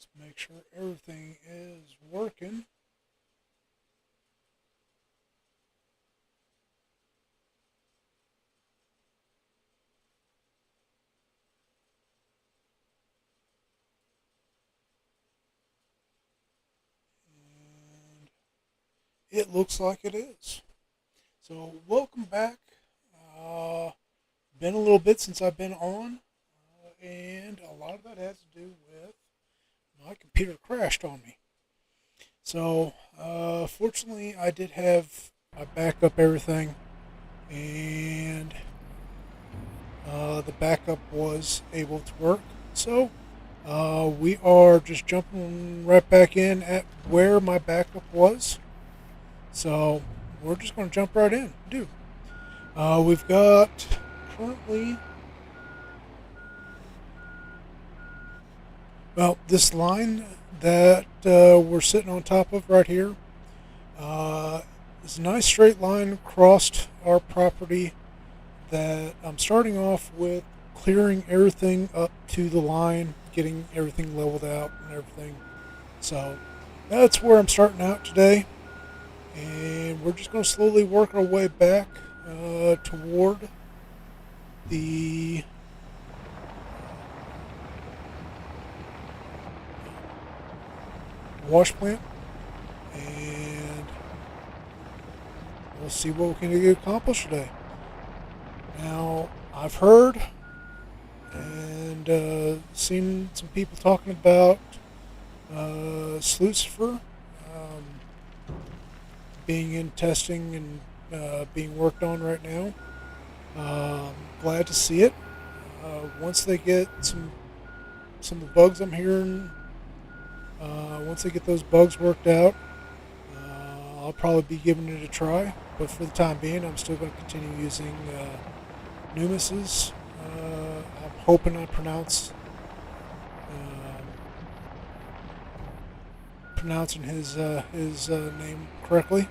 Let's make sure everything is working. And it looks like it is. So welcome back. Uh, been a little bit since I've been on, and a lot of that has to do with my computer crashed on me. So fortunately, I did have I backed up everything, and the backup was able to work. So we are just jumping right back in at where my backup was. So we're just going to jump right in. Do we've got currently well this line that we're sitting on top of right here. Uh, it's a nice straight line across our property that I'm starting off with clearing everything up to the line, getting everything leveled out and everything. So that's where I'm starting out today. And we're just going to slowly work our way back toward the wash plant. And we'll see what we can get accomplished today. Now, I've heard and seen some people talking about Slucifer being in testing and being worked on right now. Glad to see it. Once they get some of the bugs I'm hearing, once they get those bugs worked out, I'll probably be giving it a try. But for the time being, I'm still going to continue using Numis's. I'm hoping I pronouncing his name correctly.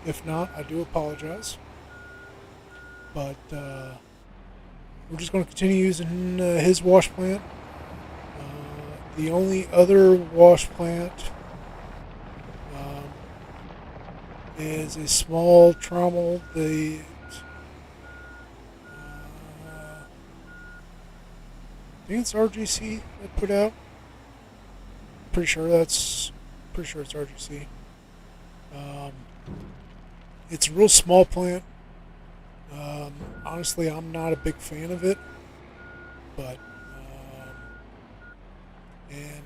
If not, I do apologize. But we're just going to continue using his wash plant. The only other wash plant is a small trommel. I think it's RGC that put out. Pretty sure it's RGC. Um, it's a real small plant. Honestly, I'm not a big fan of it, but and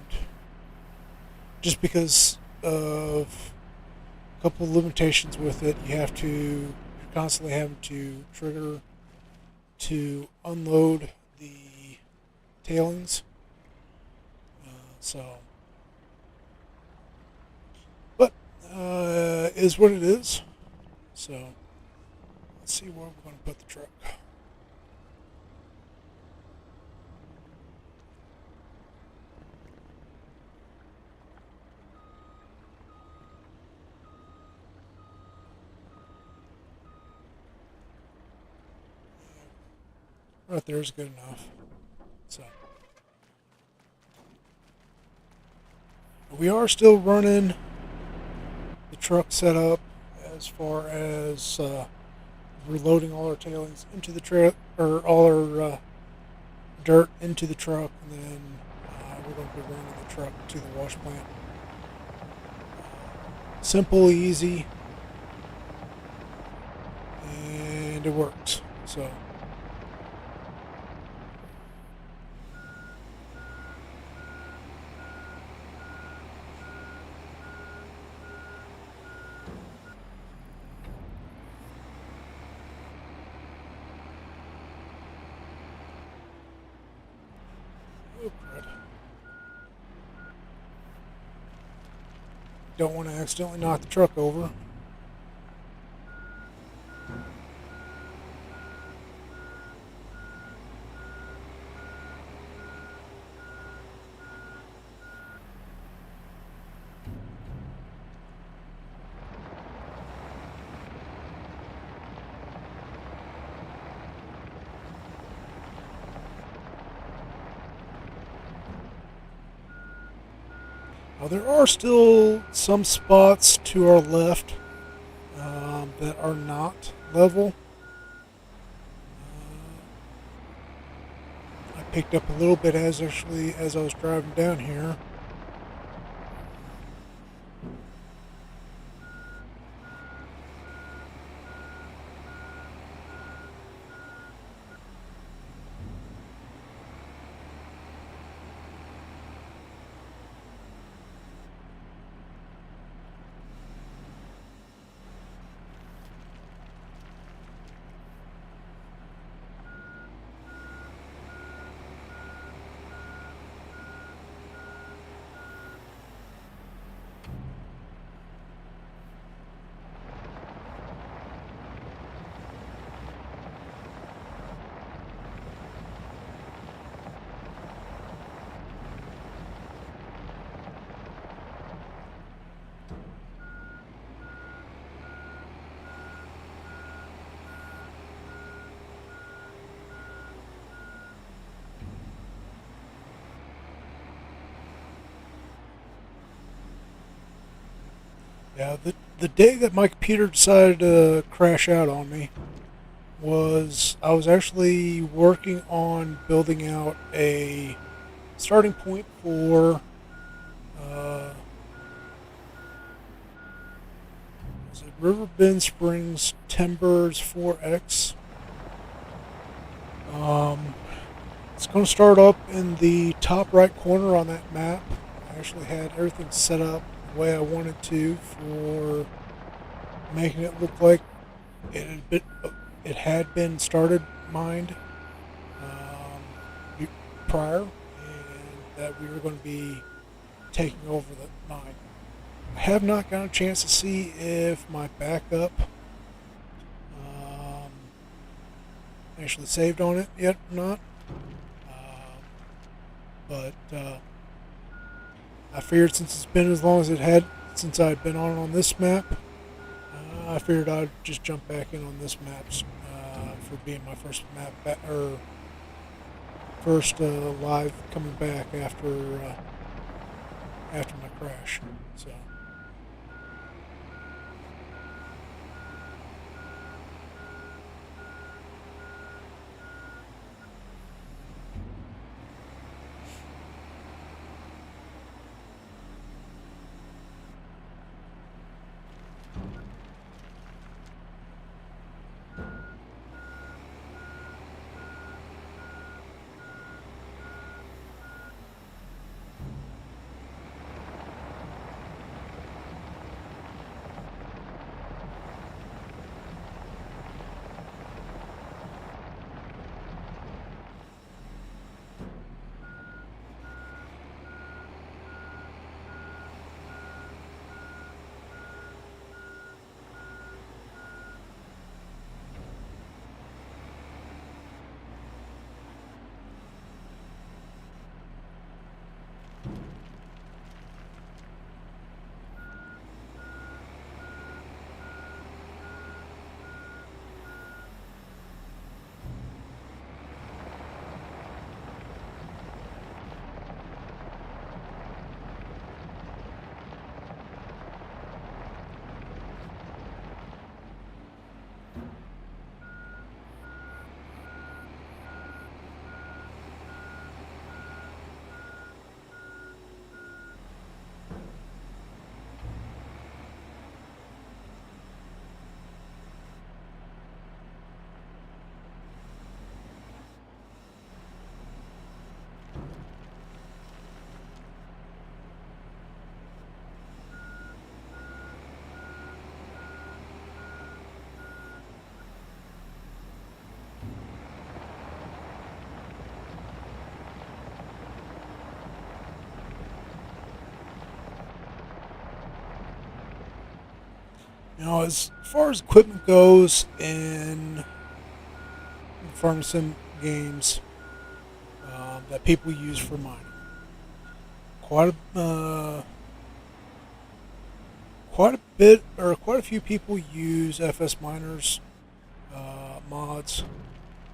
just because of a couple of limitations with it, you're constantly having to trigger to unload the tailings. So, but is what it is. So let's see where we're going to put the truck. Right there is good enough. So we are still running the truck setup as far as reloading all our tailings into the truck, or all our dirt into the truck, and then we're going to be running the truck to the wash plant. Simple, easy, and it works. So. Oh, crud. Don't want to accidentally knock the truck over. There are still some spots to our left that are not level. I picked up a little bit as I was driving down here. Yeah, the day that my computer decided to crash out on me was I was actually working on building out a starting point for uh, is it Riverbend Springs Timbers 4X. Um, it's going to start up in the top right corner on that map. I actually had everything set up the way I wanted to for making it look like it had been started mined prior, and that we were going to be taking over the mine. I have not gotten a chance to see if my backup um, actually saved on it yet or not. But I figured since it's been as long as it had since I'd been on this map, I figured I'd just jump back in on this map for being my first or first live coming back after my crash. So. As far as equipment goes in farm sim games that people use for mining, quite a bit or quite a few people use FS Miners mods,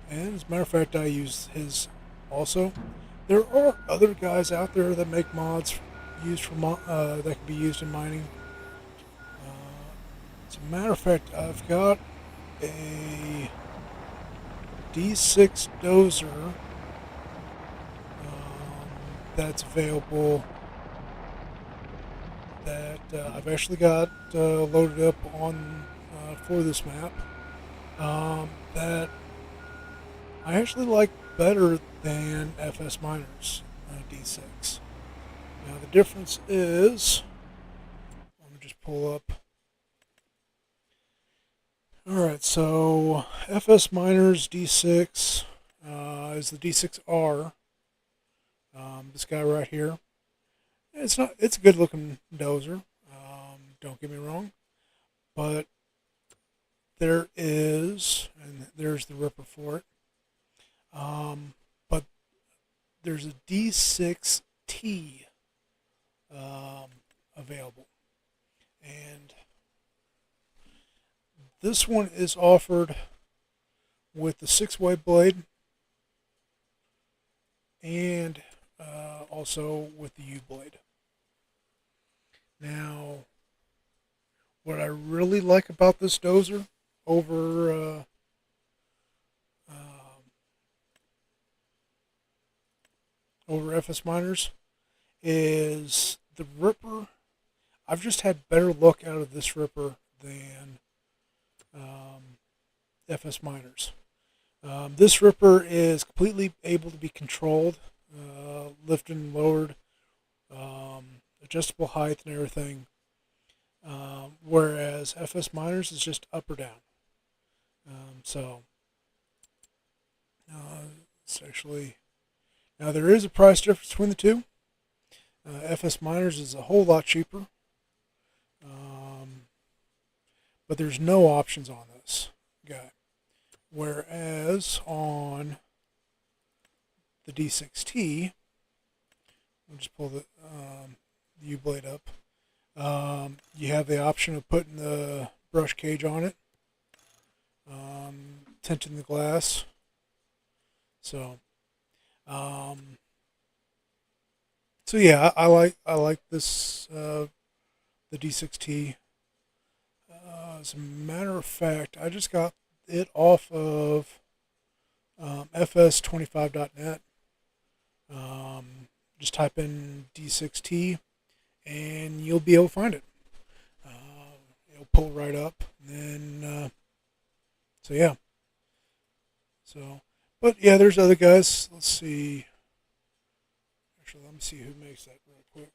and as a matter of fact, I use his also. There are other guys out there that make mods used for that can be used in mining. As a matter of fact, I've got a D6 dozer that's available that I've actually got loaded up on for this map that I actually like better than FS Miners D6. Now the difference is, let me just pull up. Alright, so FS Miners D6 is the D6R. This guy right here. It's a good looking dozer. Don't get me wrong, but there is, and there's the ripper for it. But there's a D6T available, and this one is offered with the 6-way blade and also with the U blade. Now, what I really like about this dozer over over FS Miners is the ripper. I've just had better luck out of this ripper than FS Miners. This ripper is completely able to be controlled, lifted and lowered, adjustable height and everything, whereas FS Miners is just up or down. So it's actually, now there is a price difference between the two. FS Miners is a whole lot cheaper, but there's no options on this guy. Whereas on the D6T, we'll just pull the U-blade up. You have the option of putting the brush cage on it, tinting the glass. So yeah, I like this the D6T. As a matter of fact, I just got it off of fs25.net. Just type in D6T and you'll be able to find it. It'll pull right up. And then, so yeah. So, but yeah, there's other guys. Let's see. Actually, let me see who makes that real quick.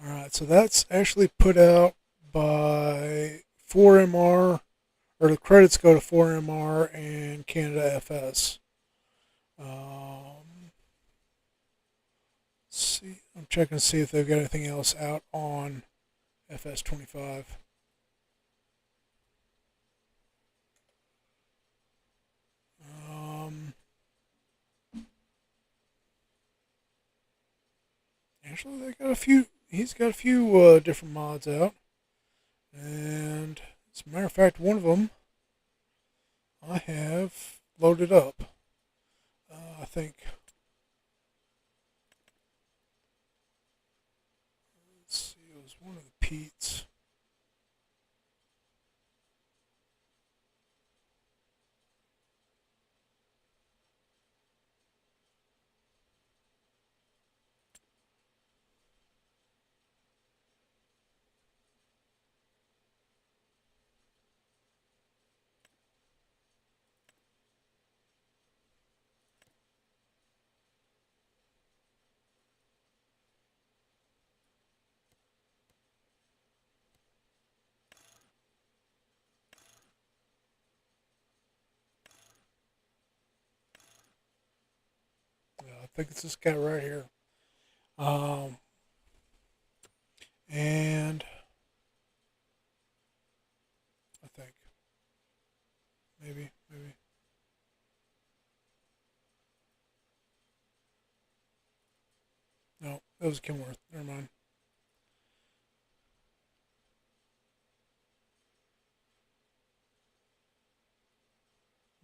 Alright, so that's actually put out by 4MR, or the credits go to 4MR and Canada FS. Let's see, I'm checking to see if they've got anything else out on FS25. Actually, they got a few. He's got a few different mods out, and as a matter of fact, one of them I have loaded up. I think. Let's see, it was one of the Pete's. I think it's this guy right here. And I think maybe. No, that was Kenworth. Never mind.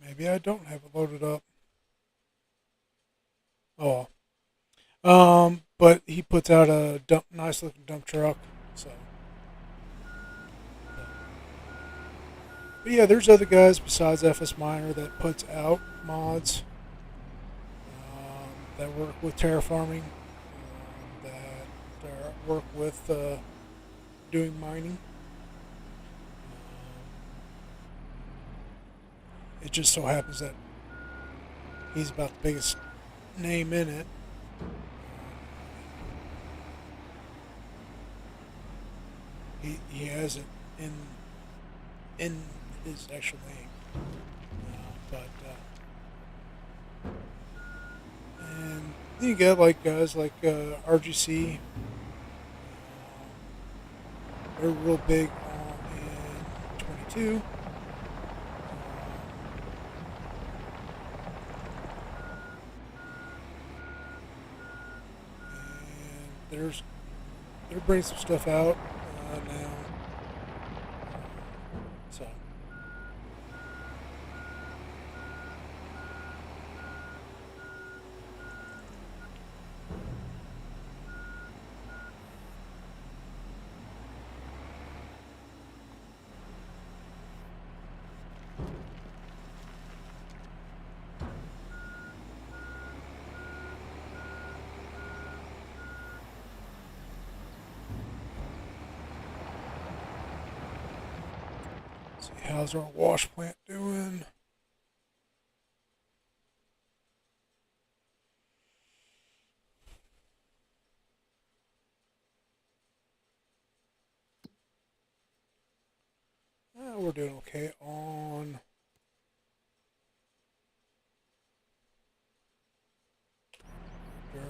Maybe I don't have it loaded up. Oh, but he puts out a nice looking dump truck. So, but yeah, there's other guys besides FS Miner that puts out mods that work with terraforming, that work with doing mining. It just so happens that he's about the biggest name in it. He has it in his actual name, but and then you got like guys like RGC. They're real big in 22. And they're bringing some stuff out now. So see how's our wash plant doing. We're doing okay on dirt.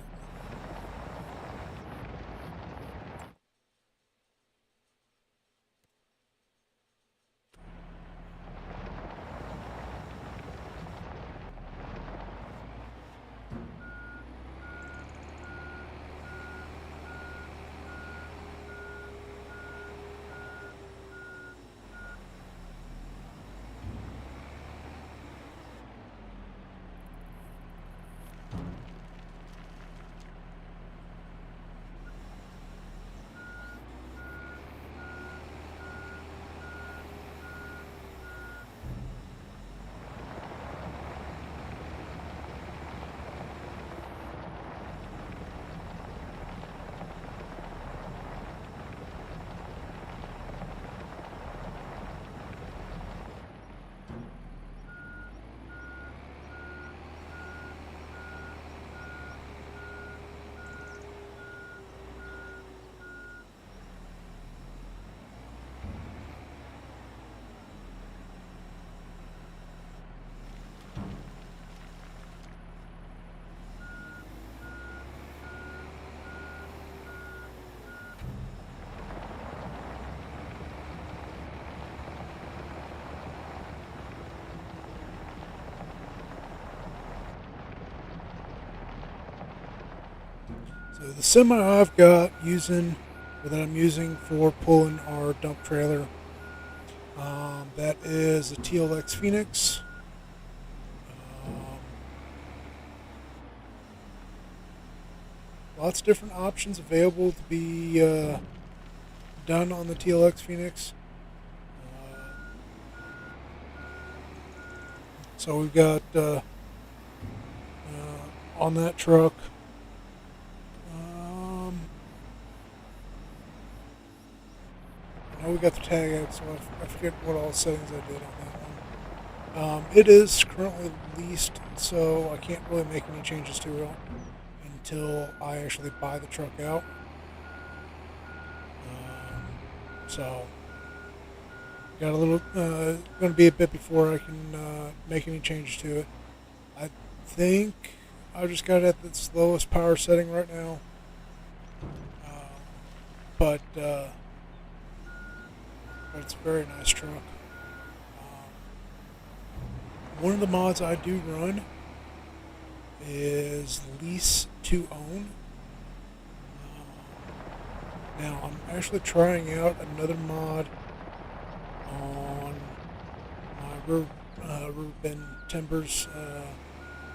So the semi I've got using, or that I'm using for pulling our dump trailer, that is a TLX Phoenix. Um, Lots of different options available to be done on the TLX Phoenix. So we've got on that truck. I know we got the tag out, so I forget what all settings I did on that one. It is currently leased, so I can't really make any changes to it until I actually buy the truck out. So got a little, going to be a bit before I can make any changes to it. I think I just got it at its lowest power setting right now. But it's a very nice truck. One of the mods I do run is lease to own. Now I'm actually trying out another mod on my Riverbend Timbers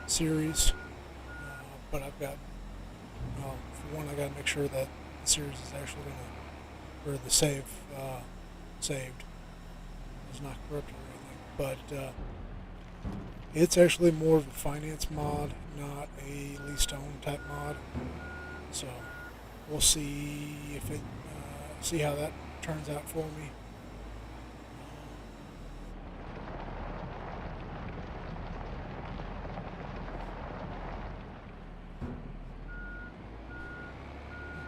series, but I've got, for one, I got to make sure that the series is actually going to, or the save saved is not corrupted or anything. But it's actually more of a finance mod, not a lease to own type mod. So we'll see if it see how that turns out for me.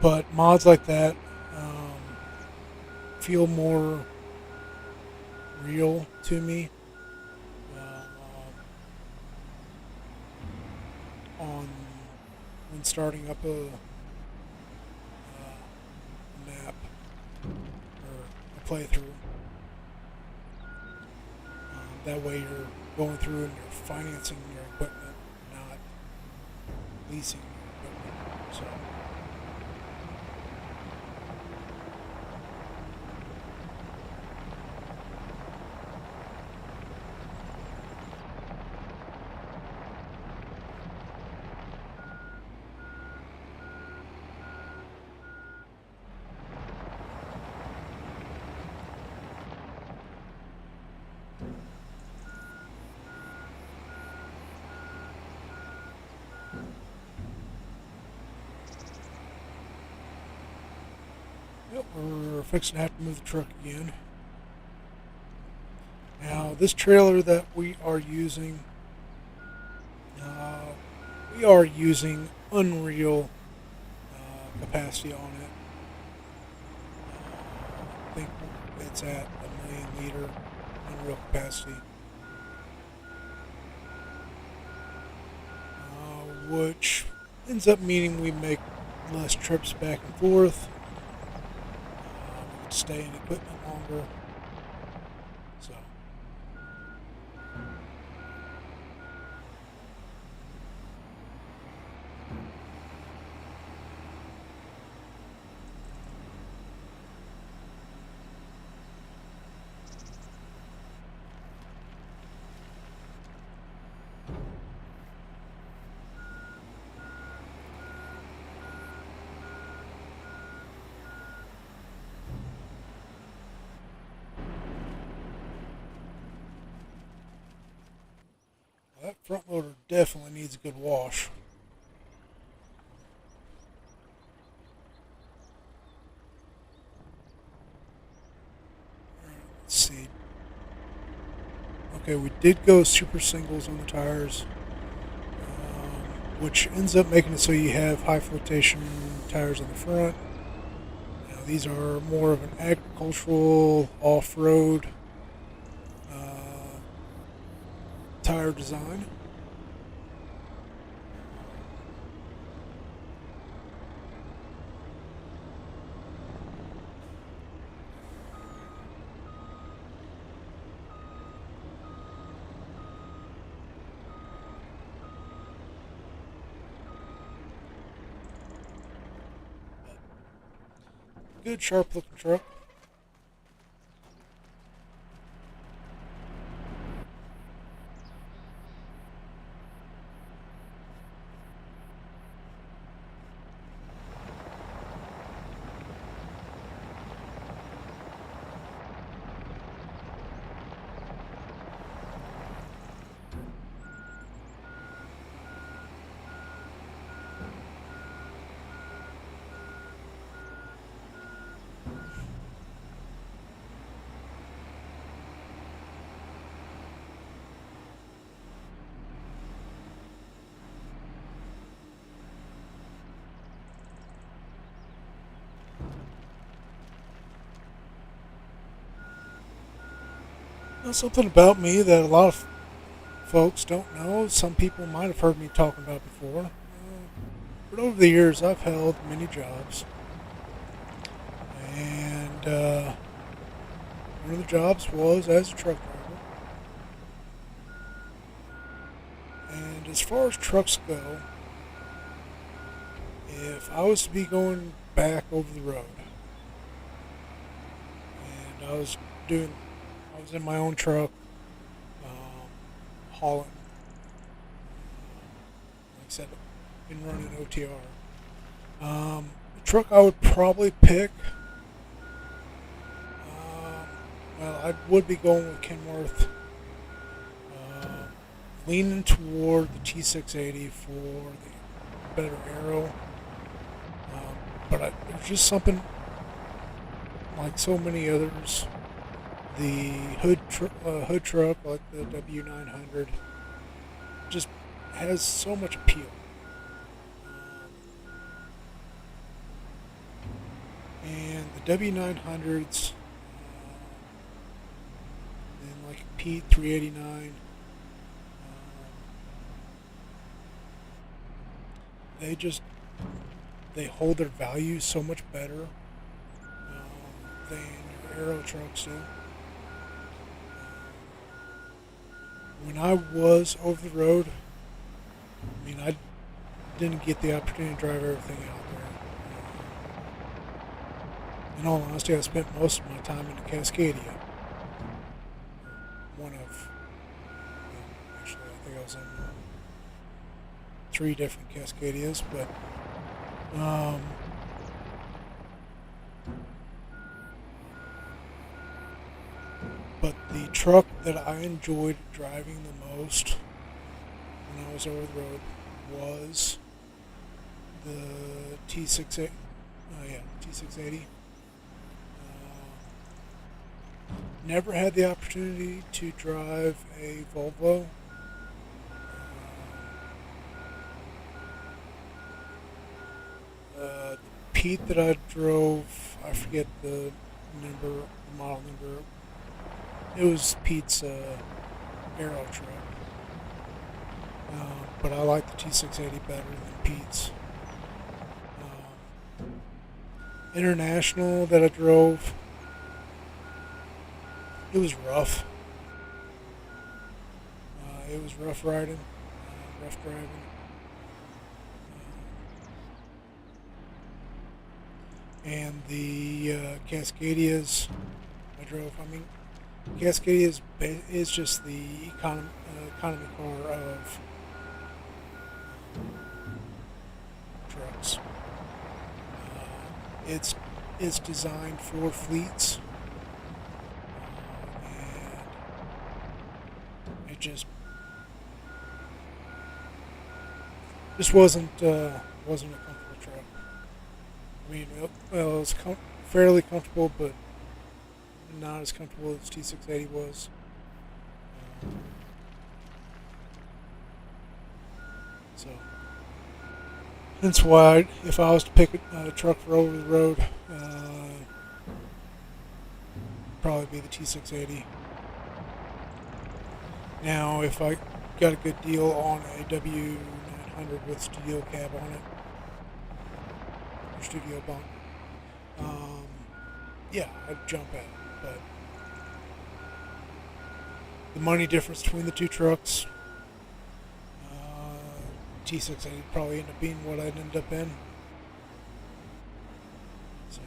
But mods like that feel more real to me on when starting up a map or a playthrough. That way you're going through and you're financing your equipment, not leasing your equipment. So. Yep, we're fixing to have to move the truck again. Now, this trailer that uh, we are using Unreal capacity on it. I think it's at 1,000,000 liter Unreal capacity, which ends up meaning we make less trips back and forth. We can stay in equipment longer. So. That front loader definitely needs a good wash. Let's see. Okay, we did go super singles on the tires, which ends up making it so you have high flotation tires on the front. Now, these are more of an agricultural off-road tire design. Good, sharp looking truck. Now, something about me that a lot of folks don't know, some people might have heard me talking about before. But over the years, I've held many jobs. And one of the jobs was as a truck driver. And as far as trucks go, if I was to be going back over the road, and I was in my own truck, hauling, like I said, in running OTR. The truck I would probably pick, well, I would be going with Kenworth, leaning toward the T680 for the better aero. There's just something, like so many others, the hood truck like the W900 just has so much appeal. And the W900s, and like P389, they hold their value so much better than your aero trucks do. When I was over the road, I mean, I didn't get the opportunity to drive everything out there. In all honesty, I spent most of my time in the Cascadia. Actually, I think I was in 3 different Cascadias, but the truck that I enjoyed driving the most when I was over the road was the T680. T680. Never had the opportunity to drive a Volvo. The Pete that I drove, I forget the model number. It was Pete's aero truck. But I like the T680 better than Pete's. International that I drove, it was rough. It was rough riding, rough driving. And the Cascadias I drove, I mean, Cascadia is just the economy car of trucks. It's designed for fleets, and it just wasn't a comfortable truck. I mean, well, it was fairly comfortable, but not as comfortable as T680 was. So that's why, if I was to pick a truck for over the road, probably be the T680. Now, if I got a good deal on a W900 with studio cab on it, or studio bunk, yeah, I'd jump at it. But the money difference between the two trucks, T680 probably end up being what I'd end up in. So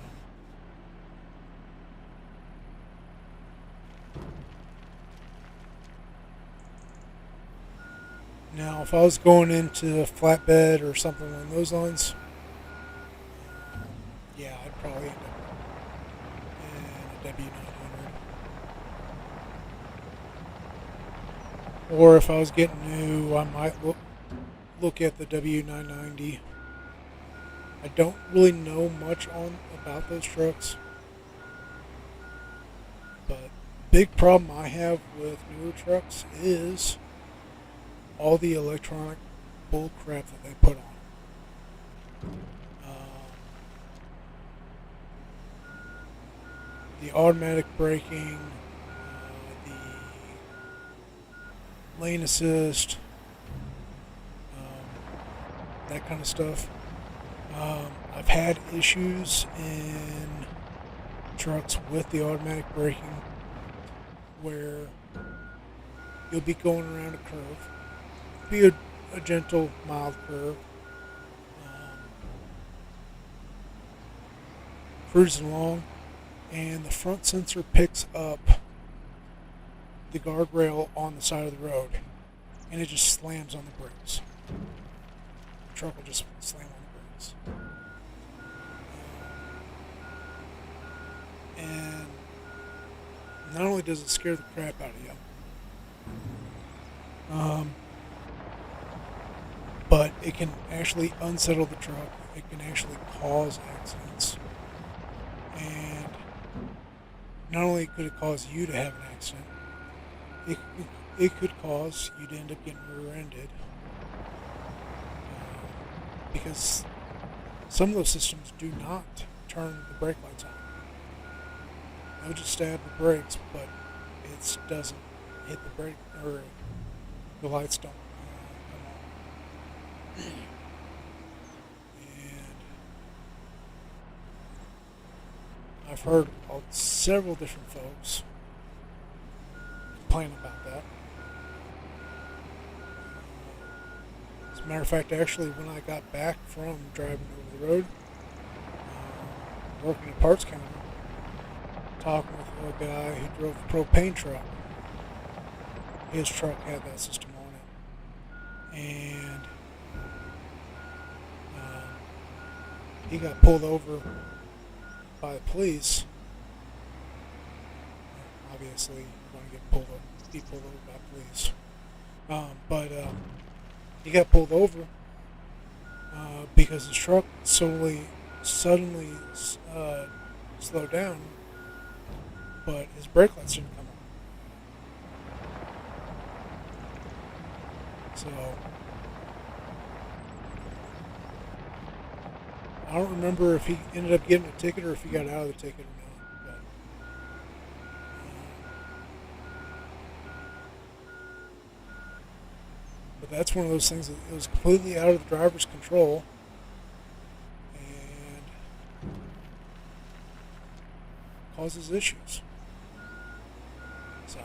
now, if I was going into a flatbed or something along those lines, yeah, I'd probably end up in a W900. Or if I was getting new, I might look at the W990. I don't really know much about those trucks, but big problem I have with newer trucks is all the electronic bull crap that they put on. The automatic braking, the lane assist, that kind of stuff. I've had issues in trucks with the automatic braking where you'll be going around a curve, be a gentle, mild curve, cruising along, and the front sensor picks up the guardrail on the side of the road, and it just slams on the brakes. truck will just slam on the brakes. And not only does it scare the crap out of you, but it can actually unsettle the truck. It can actually cause accidents. And not only could it cause you to have an accident, it, it could cause you to end up getting rear-ended. Because some of those systems do not turn the brake lights on. They'll just stab the brakes, but it doesn't hit the brake, or the lights don't come on. And I've heard of several different folks complain about that. As a matter of fact, actually, when I got back from driving over the road, working at parts counter, talking with a guy who drove a propane truck. His truck had that system on it, and he got pulled over by the police. Obviously, you're going to be pulled over by police. But he got pulled over because his truck suddenly slowed down, but his brake lights didn't come on. So I don't remember if he ended up getting a ticket or if he got out of the ticket or not. But that's one of those things that it was completely out of the driver's control, and causes issues. So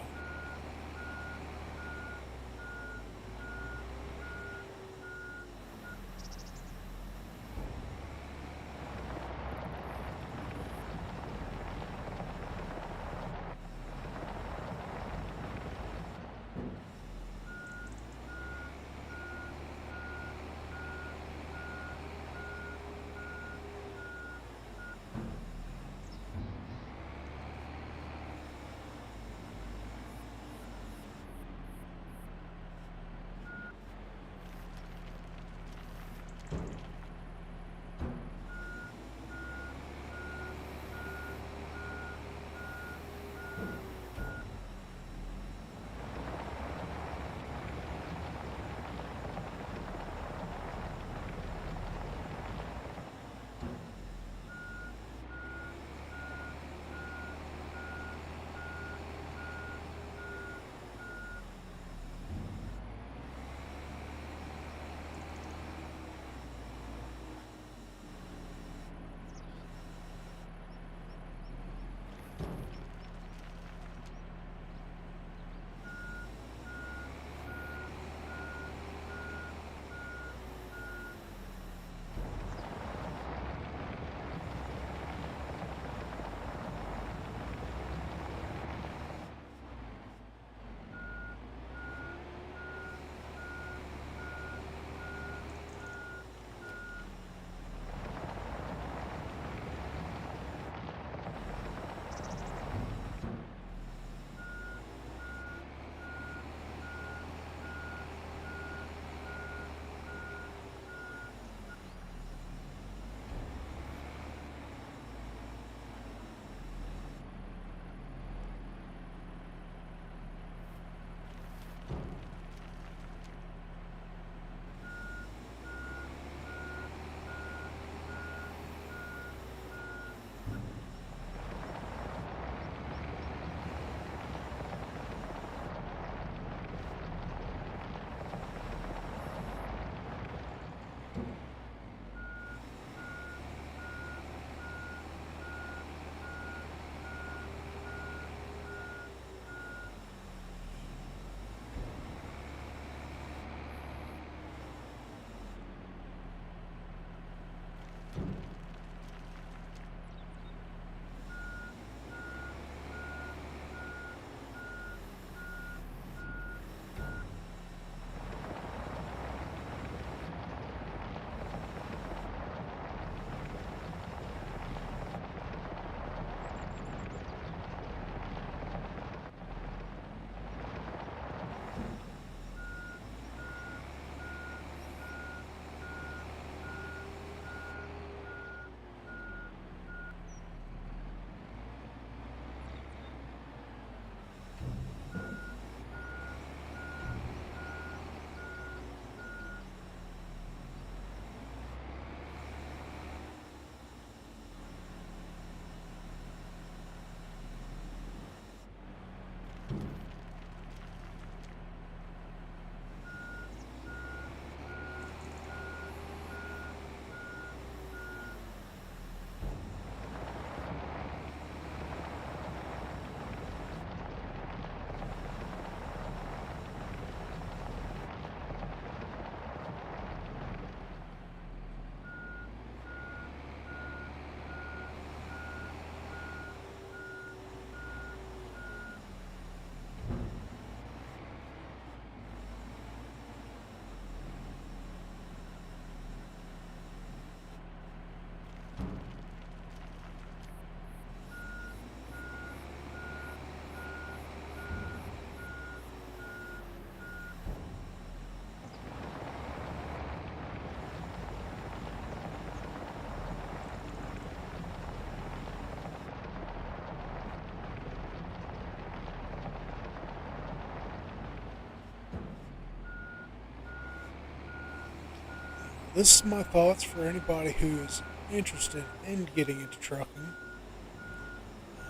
this is my thoughts for anybody who is interested in getting into trucking.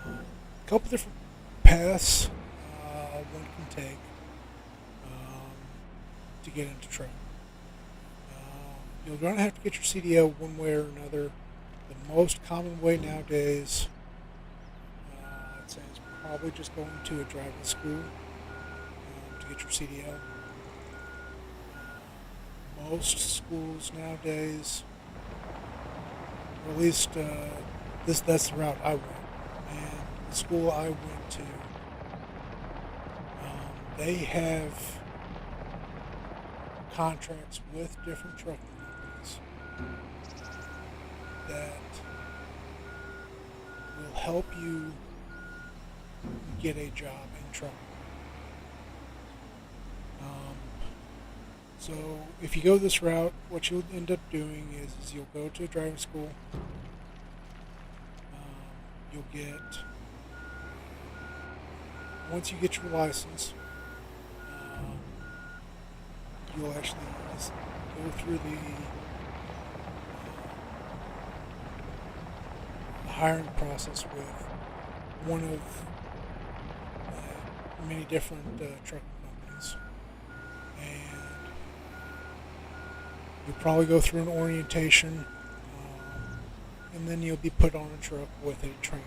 A couple different paths one can take um, to get into trucking. You're going to have to get your CDL one way or another. The most common way nowadays, I'd say, is probably just going to a driving school to get your CDL. Most schools nowadays, or at least that's the route I went. And the school I went to, they have contracts with different trucking companies that will help you get a job in trucking. So if you go this route, what you'll end up doing is you'll go to a driving school. You'll get, once you get your license, you'll actually go through the hiring process with one of many different trucking companies. And you'll probably go through an orientation, and then you'll be put on a truck with a trainer.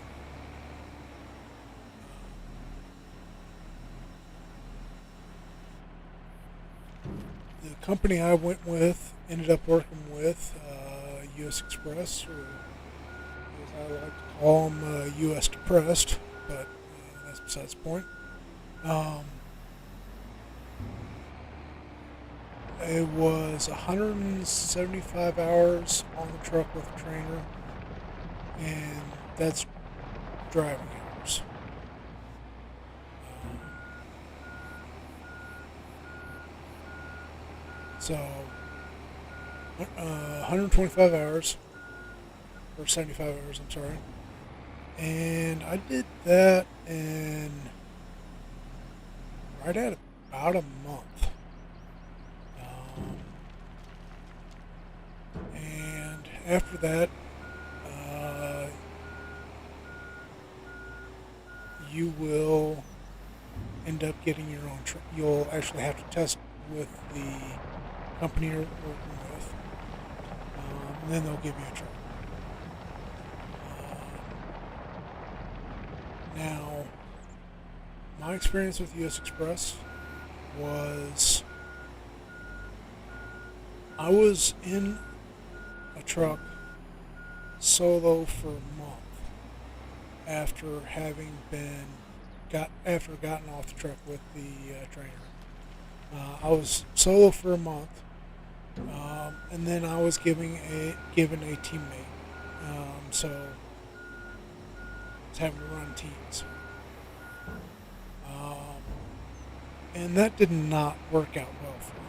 The company I went with ended up working with U.S. Express, or as I like to call them, U.S. Depressed, but that's besides the point. It was 175 hours on the truck with a trainer, and that's driving hours. So, 125 hours, or 75 hours, I'm sorry. And I did that in right at about a month. And after that, you will end up getting your own truck. You'll actually have to test with the company you're working with, and then they'll give you a truck. Now, my experience with U.S. Express was I was in a truck solo for a month after having gotten off the truck with the trainer. I was solo for a month, and then I was given a teammate. So I was having to run teams, and that did not work out well for me.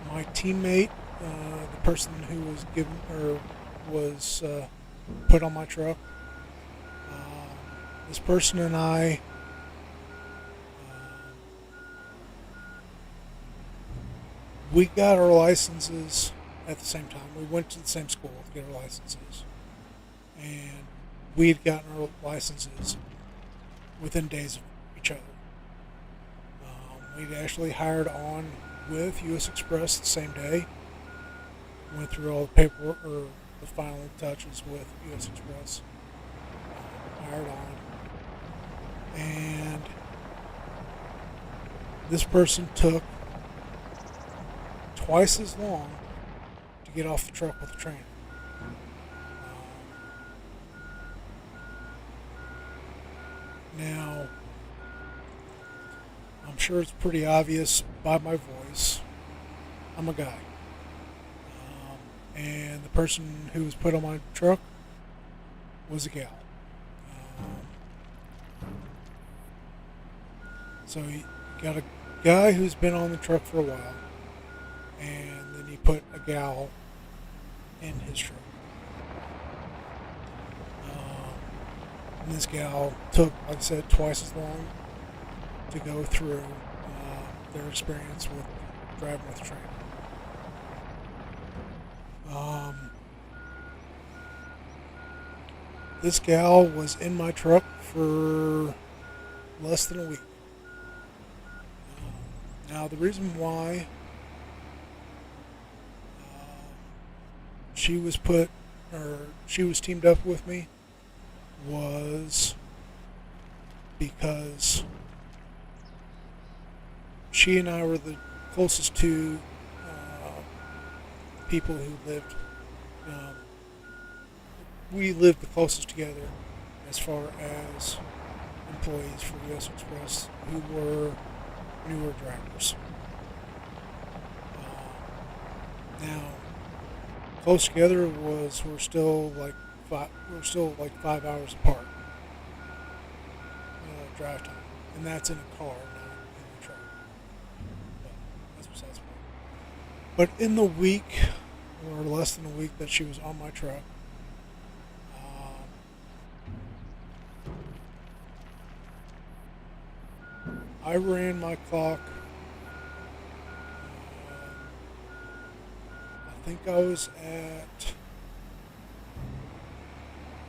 My teammate, the person who was given or was put on my truck, this person and I we got our licenses at the same time. We went to the same school to get our licenses, and we had gotten our licenses within days of each other. We'd actually hired on with U.S. Express the same day. Went through all the paperwork or the final touches with U.S. Express. Hired on, and this person took twice as long to get off the truck with the trainer. Now, I'm sure it's pretty obvious by my voice. I'm a guy. And the person who was put on my truck was a gal. So you got a guy who's been on the truck for a while, and then he put a gal in his truck. And this gal took, like I said, twice as long to go through. their experience with driving with train. Um, this gal was in my truck for less than a week. Now, the reason why she was put, or she was teamed up with me, was because she and I were the closest to people who lived. Um, we lived the closest together as far as employees for U.S. Express who were newer drivers. Now, close together was we're still like 5 hours apart drive time, and that's in a car, not in the truck. But that's besides the point. But in the week, or less than a week, that she was on my truck, I ran my clock. I think I was at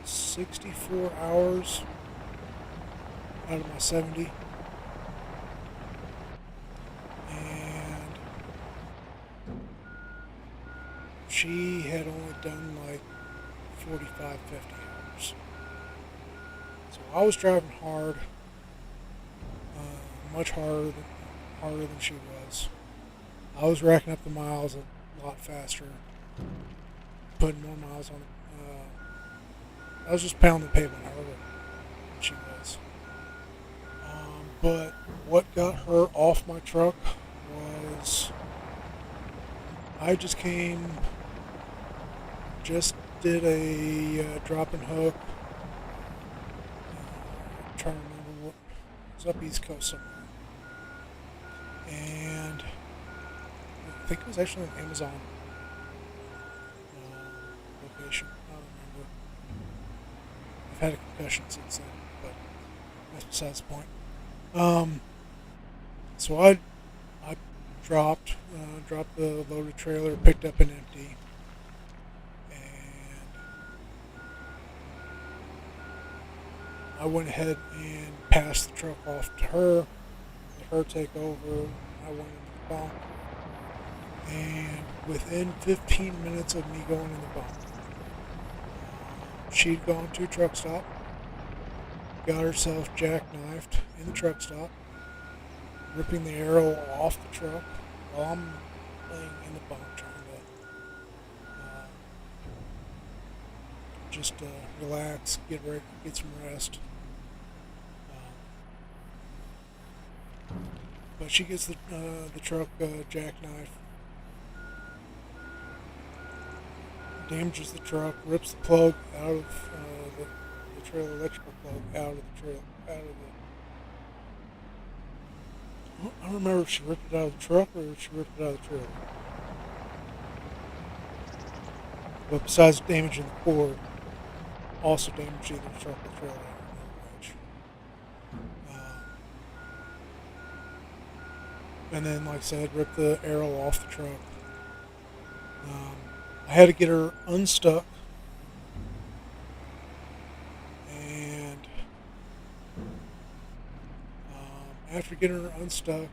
64 hours out of my 70. And she had only done like 45, 50 hours. So I was driving hard, much harder than she was. I was racking up the miles a lot faster, putting more miles on it. I was just pounding the pavement harder than she was. But what got her off my truck was I just did a drop and hook. I'm trying to remember what it was, up East Coast somewhere. And I think it was actually an Amazon location. I don't remember. I've had a concussion since then, but that's besides the point. So I dropped the loaded trailer, picked up an empty, and I went ahead and passed the truck off to her, let her take over. I went into the bunk, and within 15 minutes of me going in the bunk, she'd gone to a truck stop, got herself jackknifed in the truck stop, ripping the arrow off the truck while I'm laying in the bunk trying to just relax, get ready, get some rest. But she gets the truck jackknife, damages the truck, rips the plug out of the trailer, electrical plug out of the trailer, out of the. I don't remember if she ripped it out of the truck or if she ripped it out of the trailer. But besides damaging the cord, also damaged either the truck or the trailer. And then, like I said, ripped the arrow off the truck. I had to get her unstuck, and after getting her unstuck,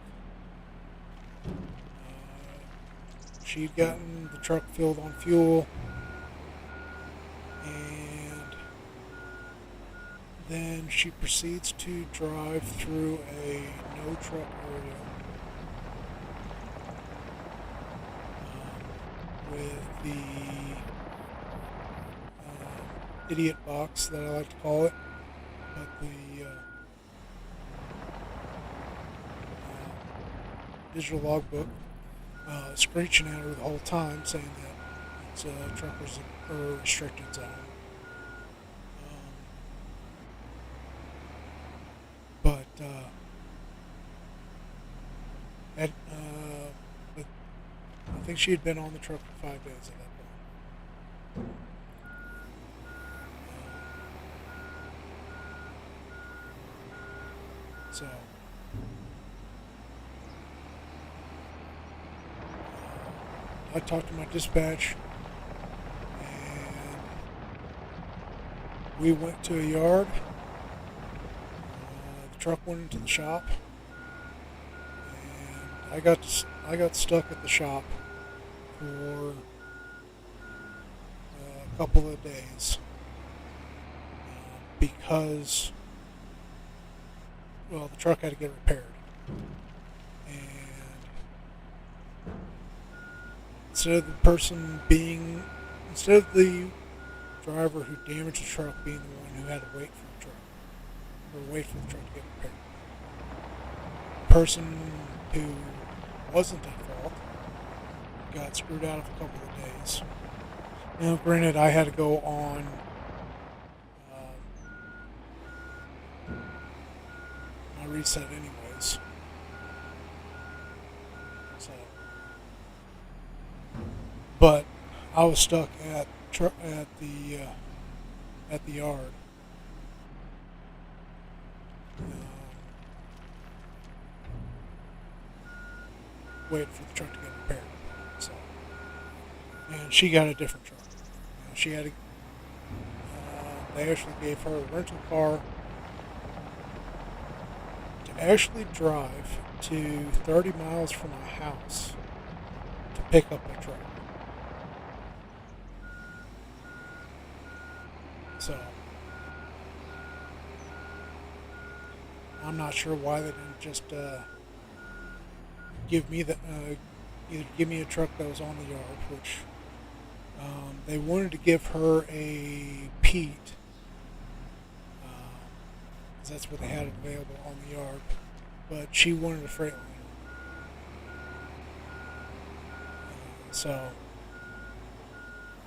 she'd gotten the truck filled on fuel, and then she proceeds to drive through a no truck area with the idiot box that I like to call it, but the digital logbook screeching at her the whole time, saying that it's a trucker's or restricted zone. But I think she had been on the truck for 5 days at that point. So I talked to my dispatch, and we went to a yard. The truck went into the shop, and I got stuck at the shop for a couple of days because, well, the truck had to get repaired, and instead of the driver who damaged the truck being the one who had to wait for the truck or wait for the truck to get repaired, the person who wasn't at fault got screwed out of a couple of days. Now, granted, I had to go on my reset anyways, so, but I was stuck at the yard, waiting for the truck to get repaired. So, and she got a different truck. She had they actually gave her a rental car to actually drive to 30 miles from my house to pick up the truck. So, I'm not sure why they didn't just give me either give me a truck that was on the yard, which they wanted to give her a Pete, because that's what they had available on the yard, but she wanted a Freightliner. So,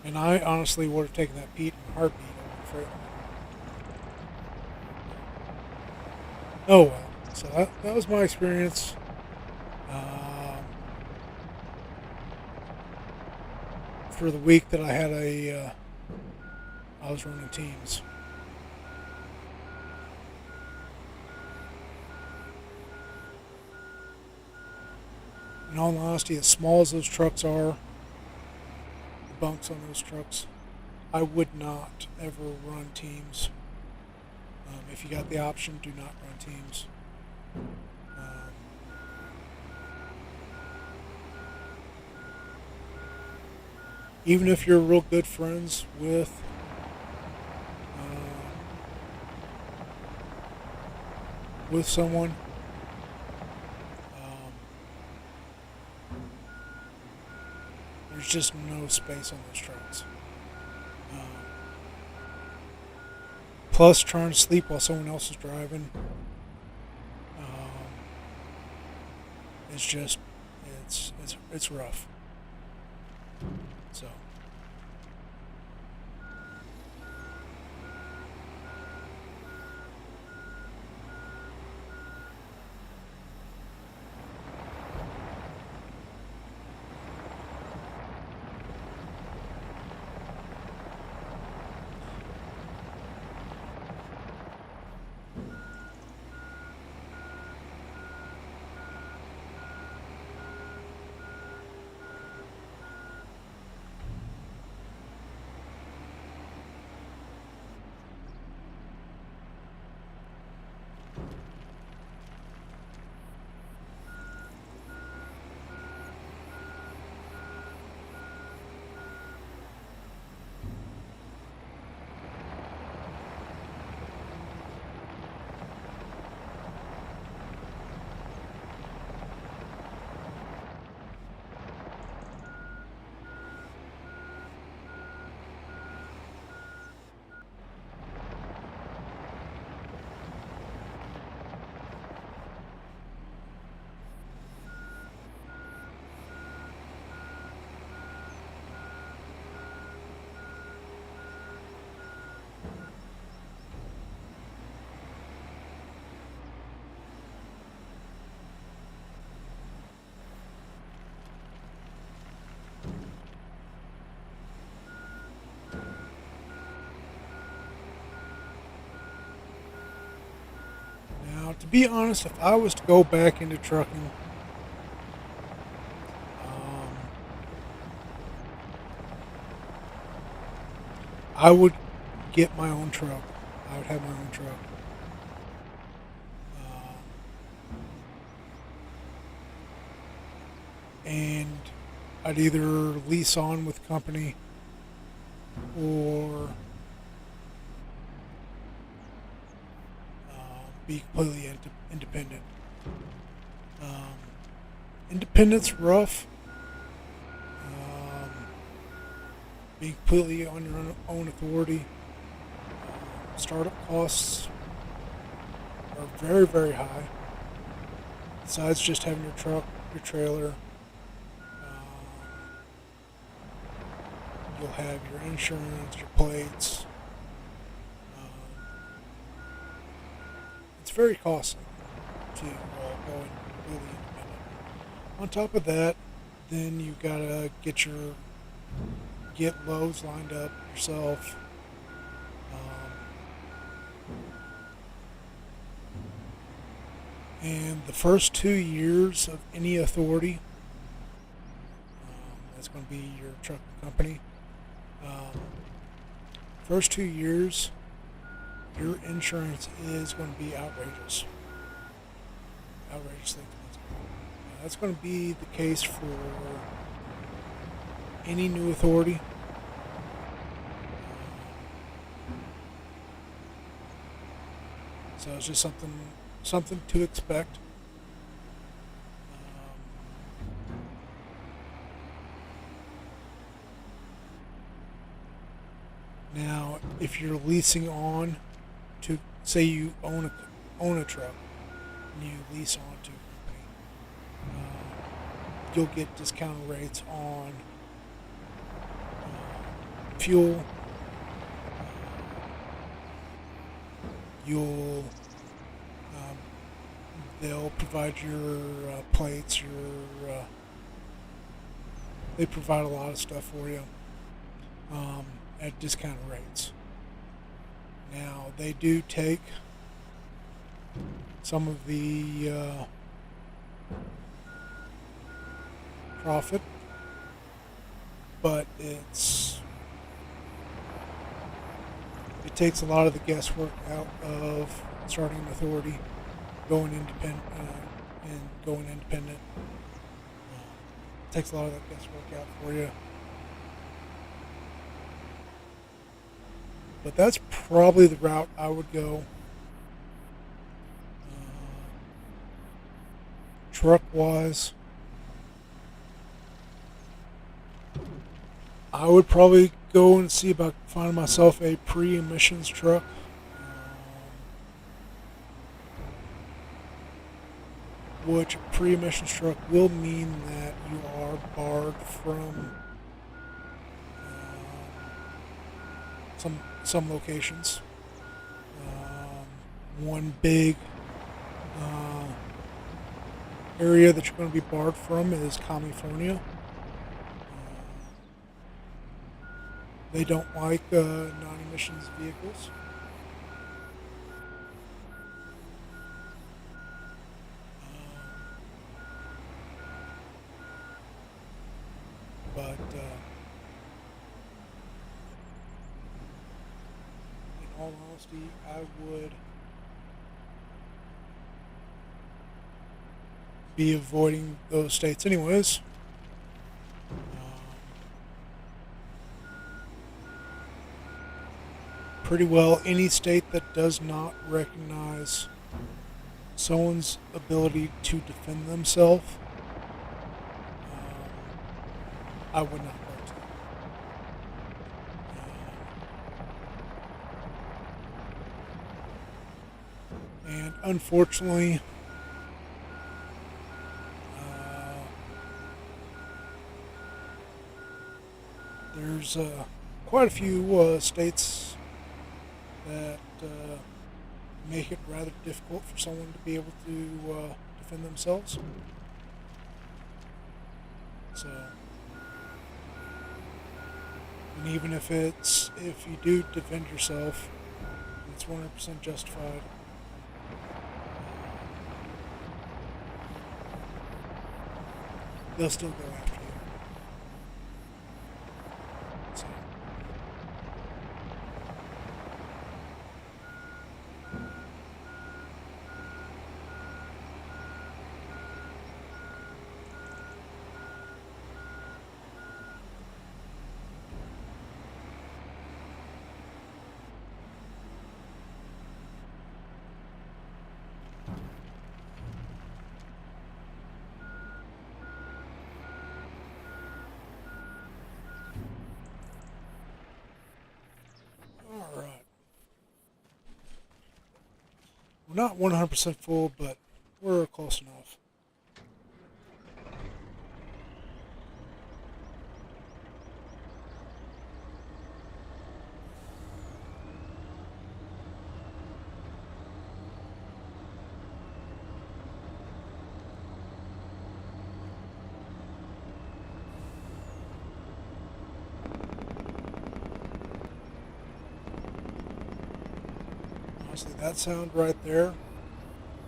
and I honestly would have taken that Pete in a heartbeat over the Freightliner. Oh well, so that was my experience. For the week that I had I was running teams. In all honesty, as small as those trucks are, the bunks on those trucks, I would not ever run teams. If you got the option, do not run teams. Even if you're real good friends with someone, there's just no space on those trucks. Plus, trying to sleep while someone else is driving, it's rough. So. Now, to be honest, if I was to go back into trucking, um, I would get my own truck. I would have my own truck. And I'd either lease on with company or be completely independent. Um, Independence rough. Um, Being completely on your own authority. Startup costs are very, very high. Besides just having your truck, your trailer, you'll have your insurance, your plates. Um, it's very costly to go and completely independent. On top of that, then you gotta get loads lined up yourself. Um, and the first 2 years of any authority, that's going to be your trucking company. Um, First 2 years, your insurance is going to be outrageously expensive. That's going to be the case for any new authority. So it's just something to expect. Now, if you're leasing on to, say you own a truck and you lease on to a company, you'll get discounted rates on fuel. You'll They'll provide your plates. They provide a lot of stuff for you at discounted rates. Now they do take some of the profit, but it takes a lot of the guesswork out of starting an authority, going independent. Takes a lot of that guesswork out for you. But that's probably the route I would go. Truck wise, I would probably go and see about finding myself a pre-emissions truck. Which pre-emissions truck will mean that you are barred from some locations. One big area that you're going to be barred from is California. They don't like non-emissions vehicles. But in all honesty, I would be avoiding those states anyways. Pretty well any state that does not recognize someone's ability to defend themselves, I would not go to. And unfortunately, there's quite a few states that make it rather difficult for someone to be able to defend themselves. So, and even if you do defend yourself, it's 100% justified. They'll still go after you. So, We're not 100% full, but we're close enough. Honestly, that sound right there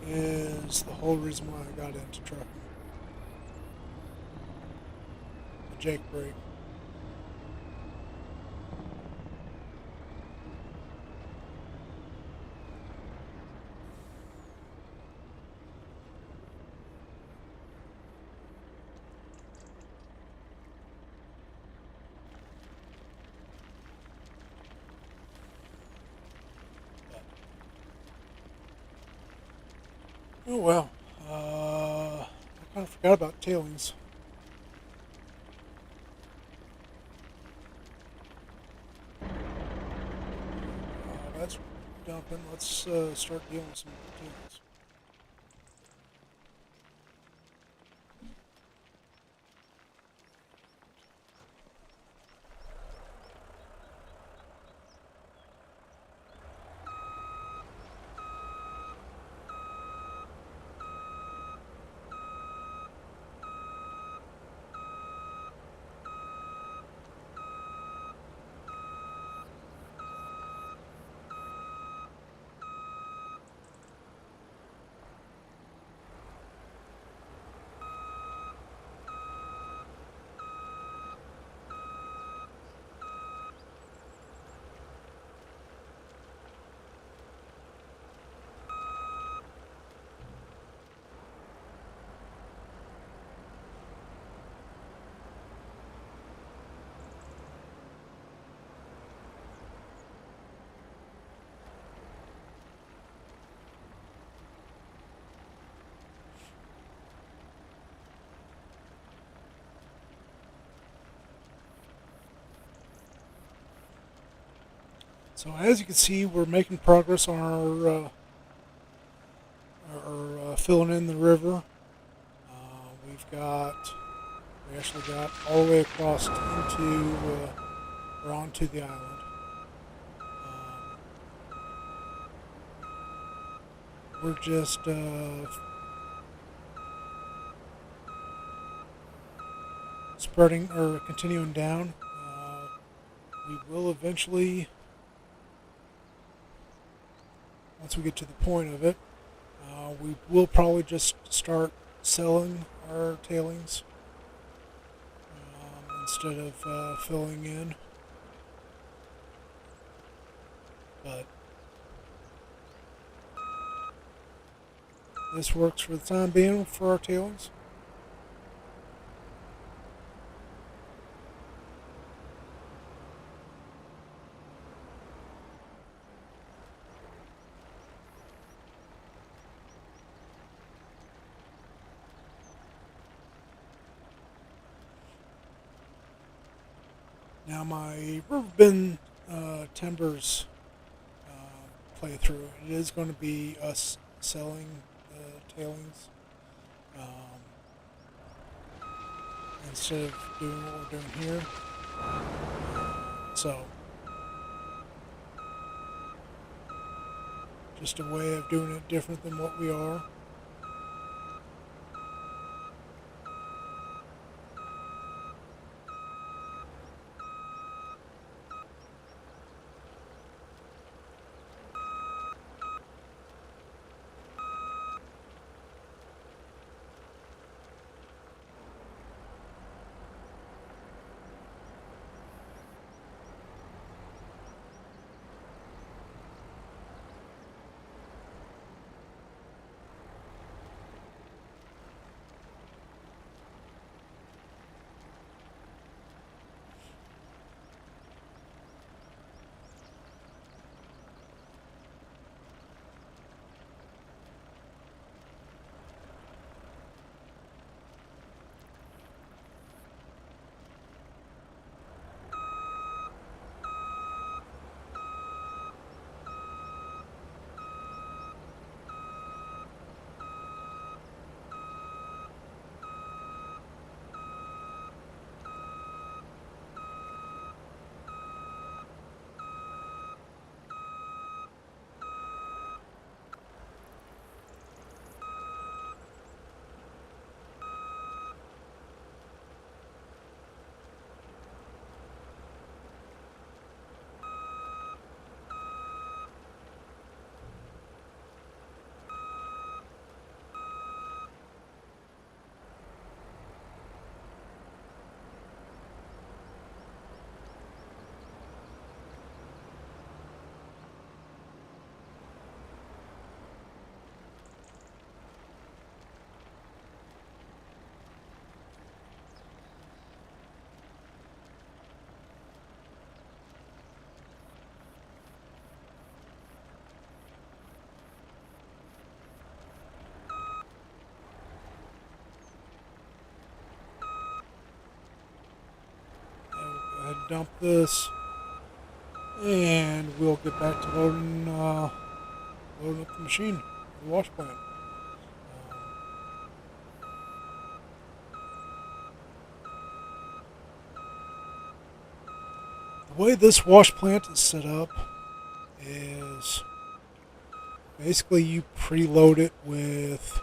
is the whole reason why I got into trucking. The Jake brake. Oh well. I kind of forgot about tailings. That's dumping. Let's start dealing with some tailings. So as you can see, we're making progress on our filling in the river. We actually got all the way across into or onto the island. We're just spreading or continuing down. We will eventually, once we get to the point of it, we will probably just start selling our tailings instead of filling in. But this works for the time being for our tailings. Now my Riverbend Timbers playthrough, it is going to be us selling tailings instead of doing what we're doing here. So, just a way of doing it different than what we are. dump this, and we'll get back to loading up the machine, the wash plant. The way this wash plant is set up is basically you can preload it with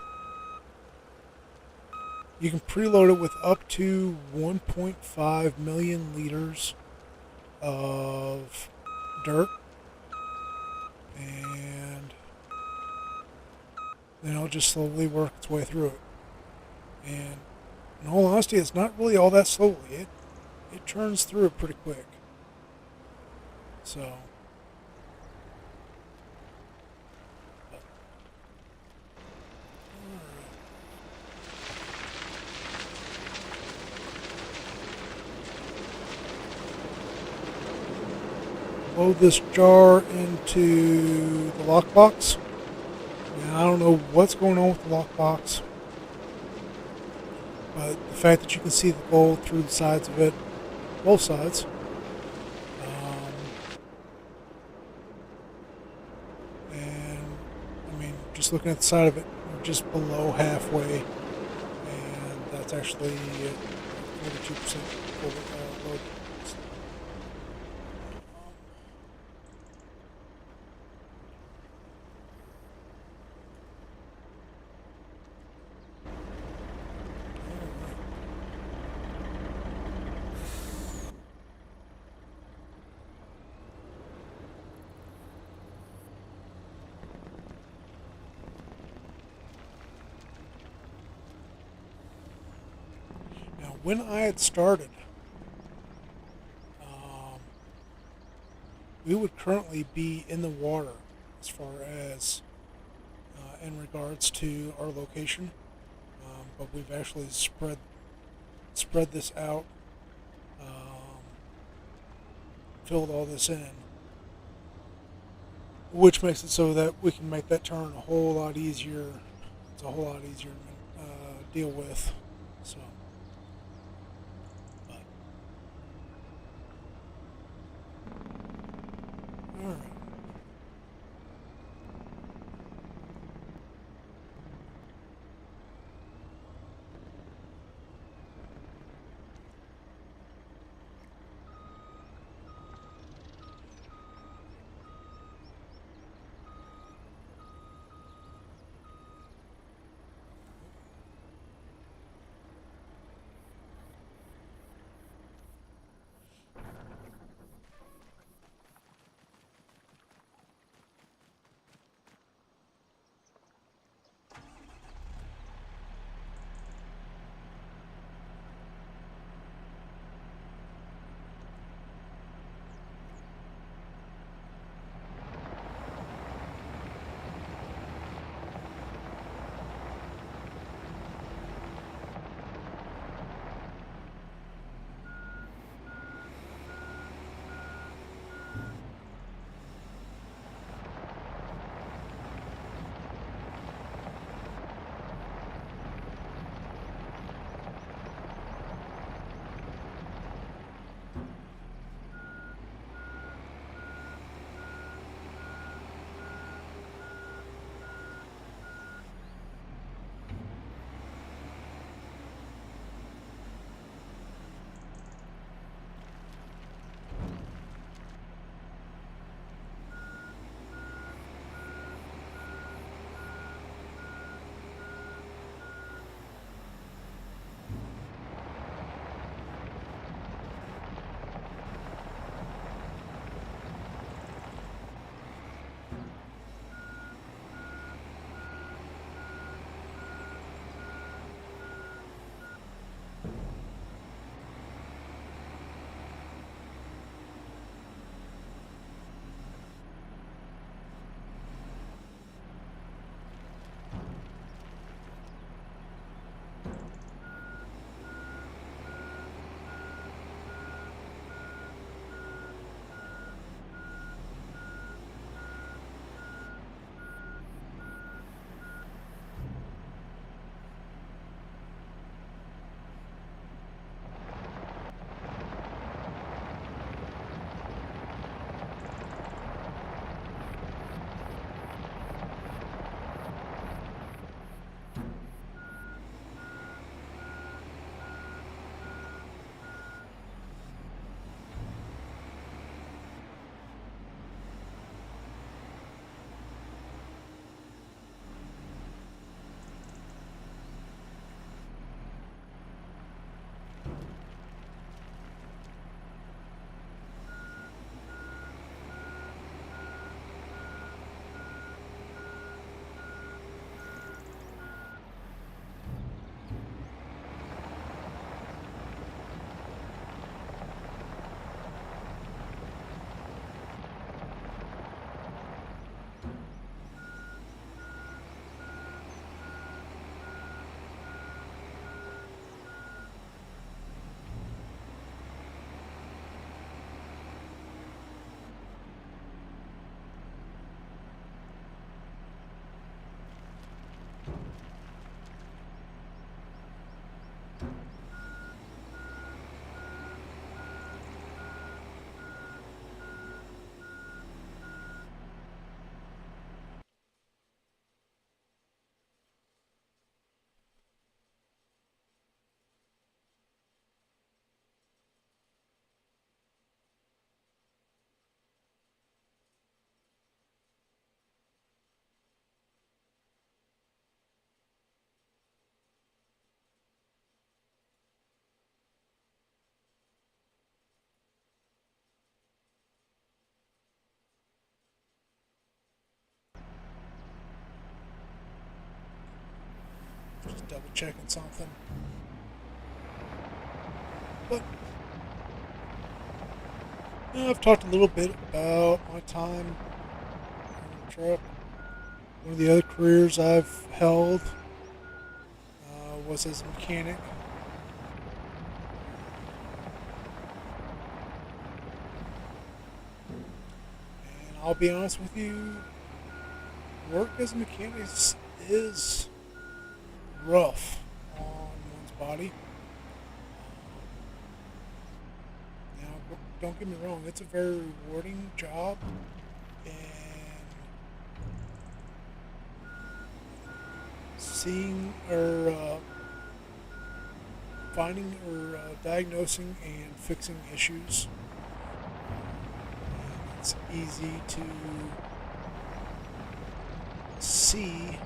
up to 1.5 million liters of dirt, and then it'll just slowly work its way through it. And in all honesty, it's not really all that slowly. It churns through it pretty quick. So load this jar into the lockbox. Now, I don't know what's going on with the lockbox, but the fact that you can see the gold through the sides of it, both sides, and I mean, just looking at the side of it, we're just below halfway, and that's actually 42% load. Now, when I had started, we would currently be in the water as far as in regards to our location, but we've actually spread this out, filled all this in, which makes it so that we can make that turn a whole lot easier. It's a whole lot easier to deal with. So, but, all right. double checking something. But I've talked a little bit about my time on the truck. One of the other careers I've held was as a mechanic. And I'll be honest with you, work as a mechanic is rough on one's body. Now, don't get me wrong, it's a very rewarding job, and seeing or finding or diagnosing and fixing issues. It's easy to see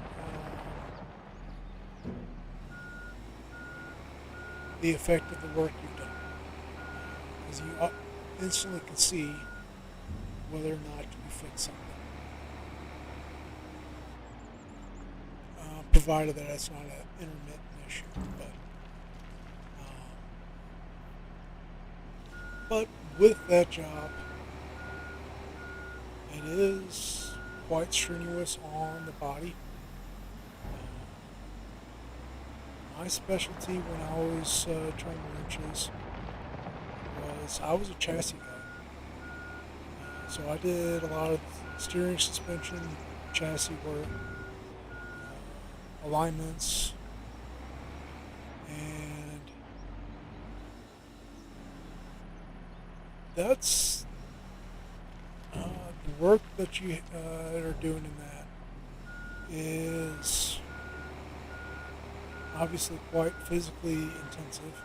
the effect of the work you've done, because you instantly can see whether or not you fix something, provided that it's not an intermittent issue. But with that job, it is quite strenuous on the body. My specialty when I was turning wrenches was I was a chassis guy. So I did a lot of steering, suspension, chassis work, alignments, and that's the work that you are doing in that is obviously quite physically intensive.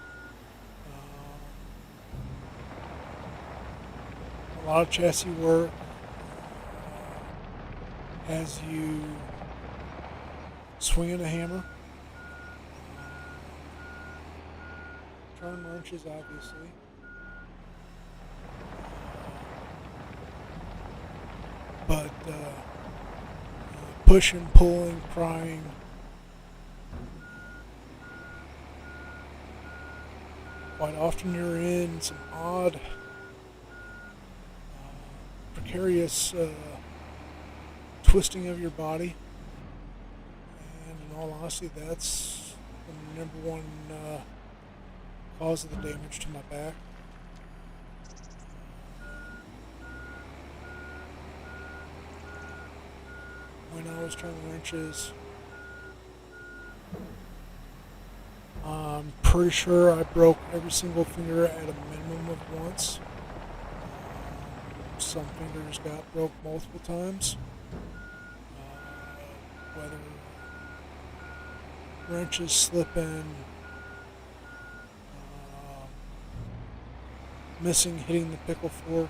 A lot of chassis work has you swinging a hammer, turning wrenches, obviously. But pushing, pulling, prying, quite often you're in some odd, precarious twisting of your body, and in all honesty, that's the number one cause of the damage to my back. When I was turning wrenches, I'm pretty sure I broke every single finger at a minimum of once. Some fingers got broke multiple times. Whether wrenches slipping, missing, hitting the pickle fork,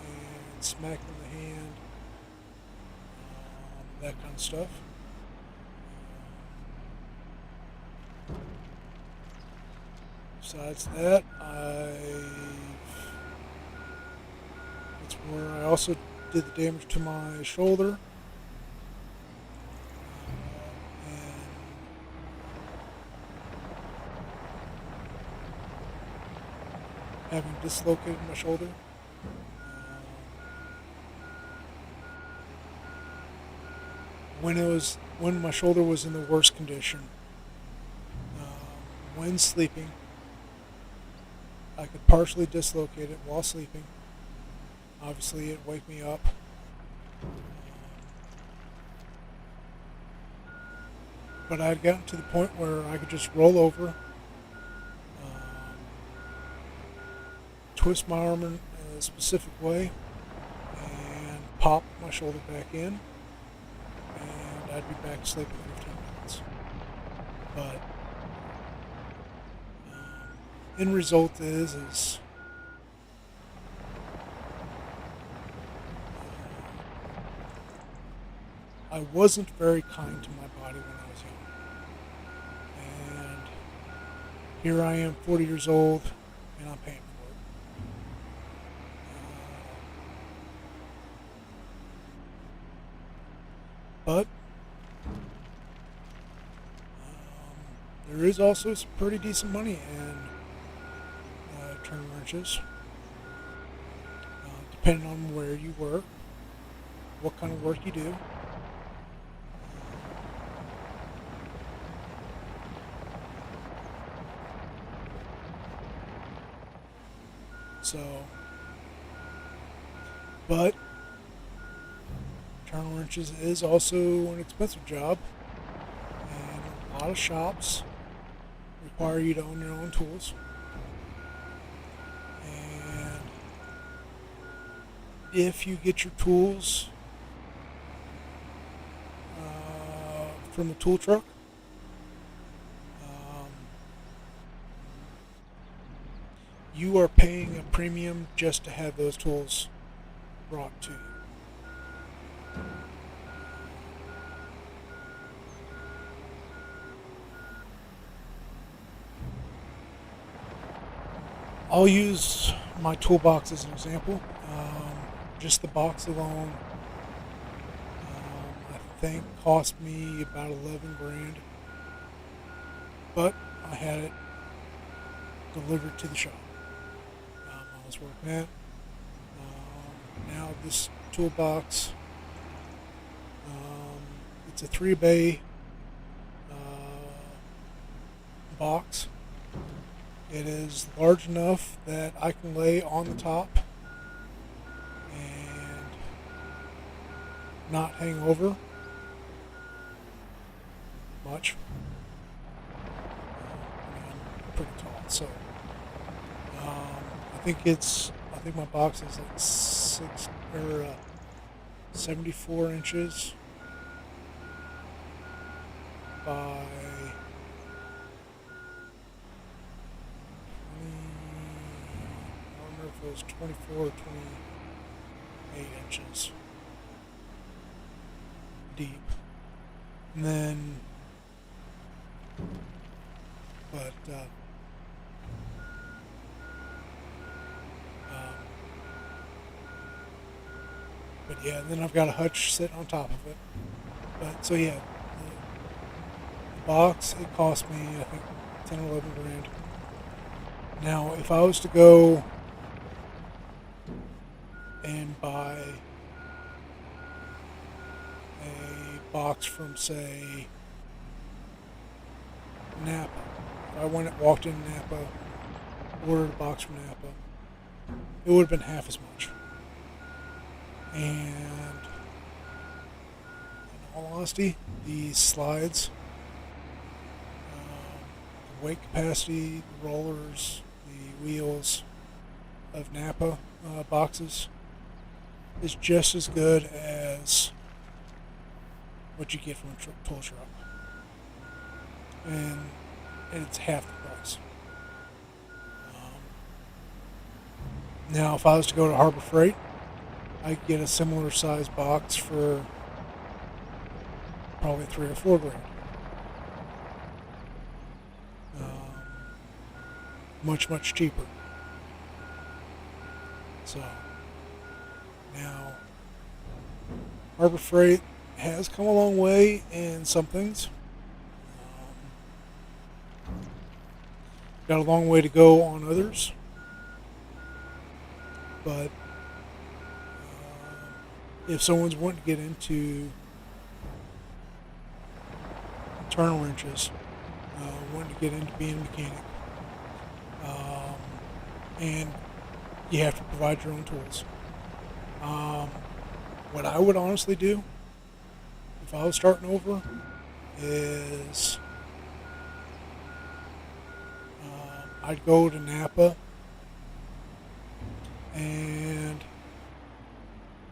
and smacking the hand. That kind of stuff. Besides that, that's where I also did the damage to my shoulder. And having dislocated my shoulder. When my shoulder was in the worst condition, when sleeping, I could partially dislocate it while sleeping. Obviously, it'd wake me up. But I had gotten to the point where I could just roll over, twist my arm in a specific way, and pop my shoulder back in. I'd be back to sleep in 15 minutes. But end result is I wasn't very kind to my body when I was young. And here I am, 40 years old, and I'm paying for it. But there is also some pretty decent money in turn wrenches, depending on where you work, what kind of work you do. So, but turn wrenches is also an expensive job, and a lot of shops require you to own your own tools. And if you get your tools from the tool truck, you are paying a premium just to have those tools brought to you. I'll use my toolbox as an example. Just the box alone, I think cost me about 11 grand, but I had it delivered to the shop I was working at. Now this toolbox, it's a 3-bay box. It is large enough that I can lay on the top and not hang over much. I'm pretty tall, so I think my box is like 74 inches by I don't remember if it was 24 or 28 inches deep. And then, but yeah, then I've got a hutch sitting on top of it. But so yeah, the box, it cost me I think 10 or 11 grand. Now, if I was to go and buy a box from, say, Napa, if I walked in Napa, ordered a box from Napa, it would have been half as much. And in all honesty, the slides, the weight capacity, the rollers, the wheels of Napa boxes is just as good as what you get from a tool truck. And it's half the price. Now, if I was to go to Harbor Freight, I could get a similar size box for probably 3 or 4 grand. Much, much cheaper. So, now, Harbor Freight has come a long way in some things. Got a long way to go on others. But if someone's wanting to get into turn wrenches, wanting to get into being a mechanic, and you have to provide your own tools. What I would honestly do if I was starting over is I'd go to Napa, and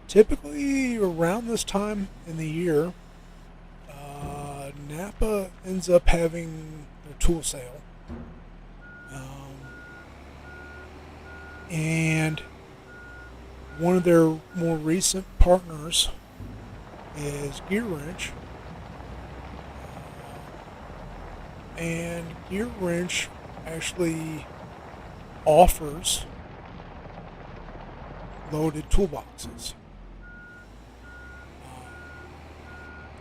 typically around this time in the year, Napa ends up having their tool sale. And one of their more recent partners is Gear Wrench. And Gear Wrench actually offers loaded toolboxes.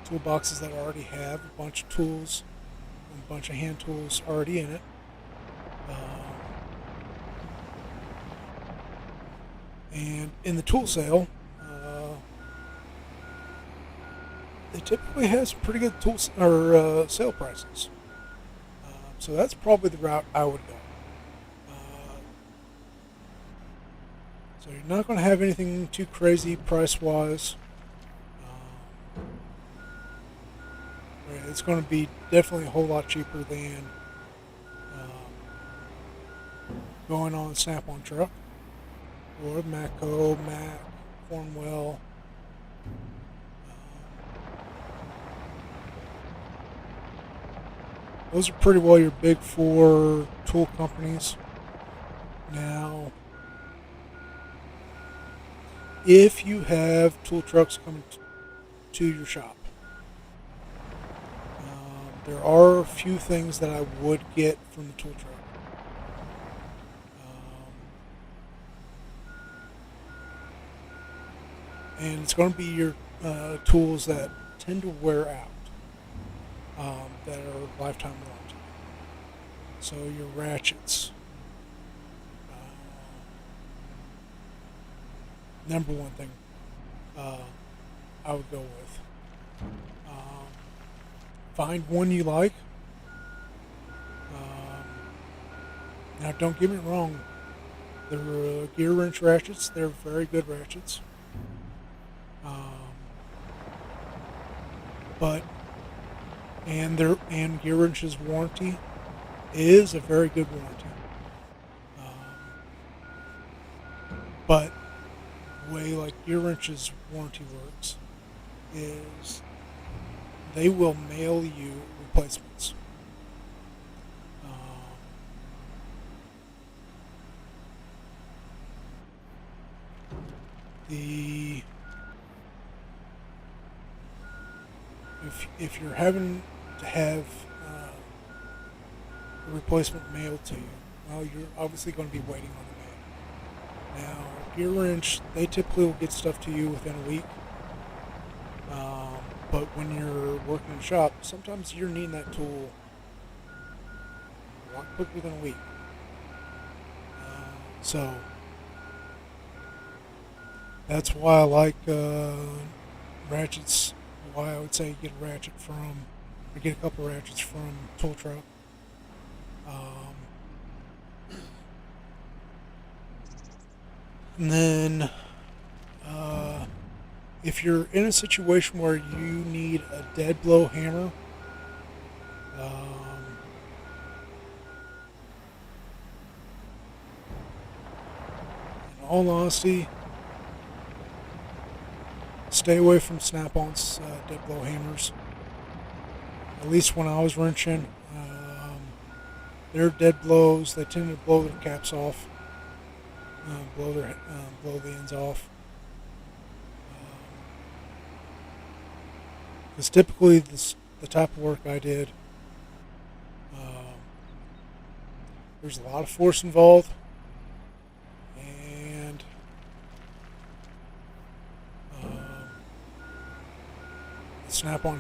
Toolboxes that already have a bunch of tools a bunch of hand tools already in it. And in the tool sale, they typically have some pretty good tools or sale prices. So that's probably the route I would go. So you're not going to have anything too crazy price-wise. It's going to be definitely a whole lot cheaper than going on a Snap-on truck or Matco, Mac, Cornwell. Those are pretty well your big four tool companies. Now, if you have tool trucks coming to your shop, there are a few things that I would get from the tool truck. And it's going to be your tools that tend to wear out, that are lifetime warranty. So your ratchets, number one thing I would go with. Find one you like. Now, don't get me wrong. The gear wrench ratchets, they're very good ratchets. And gear wrench's warranty is a very good warranty. But the way like gear wrench's warranty works is they will mail you replacements. If you're having to have a replacement mailed to you, well, you're obviously going to be waiting on the mail. Now, gear wrench, they typically will get stuff to you within a week. But when you're working in the shop, sometimes you're needing that tool a lot quicker than a week. So that's why I like ratchets. Why I would say get a ratchet from, or get a couple of ratchets from tool truck. And then if you're in a situation where you need a dead blow hammer, in all honesty, stay away from Snap-on's dead blow hammers. At least when I was wrenching, their dead blows, they tend to blow their caps off, blow the ends off. Because typically the type of work I did, there's a lot of force involved, and the Snap-on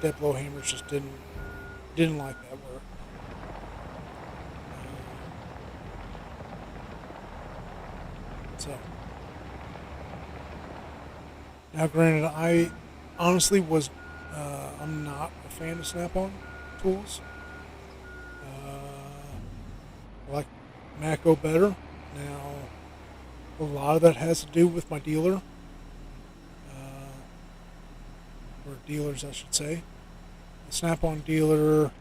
dead blow hammers just didn't like that work. So now, granted, I honestly I'm not a fan of Snap-on tools. I like Matco better. Now, a lot of that has to do with my dealer, or dealers, I should say. The Snap-on dealer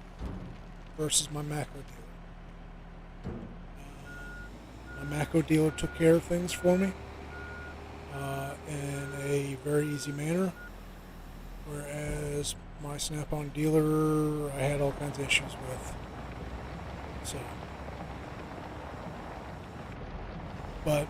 versus my Matco dealer. My Matco dealer took care of things for me in a very easy manner, whereas my Snap-on dealer I had all kinds of issues with. So, but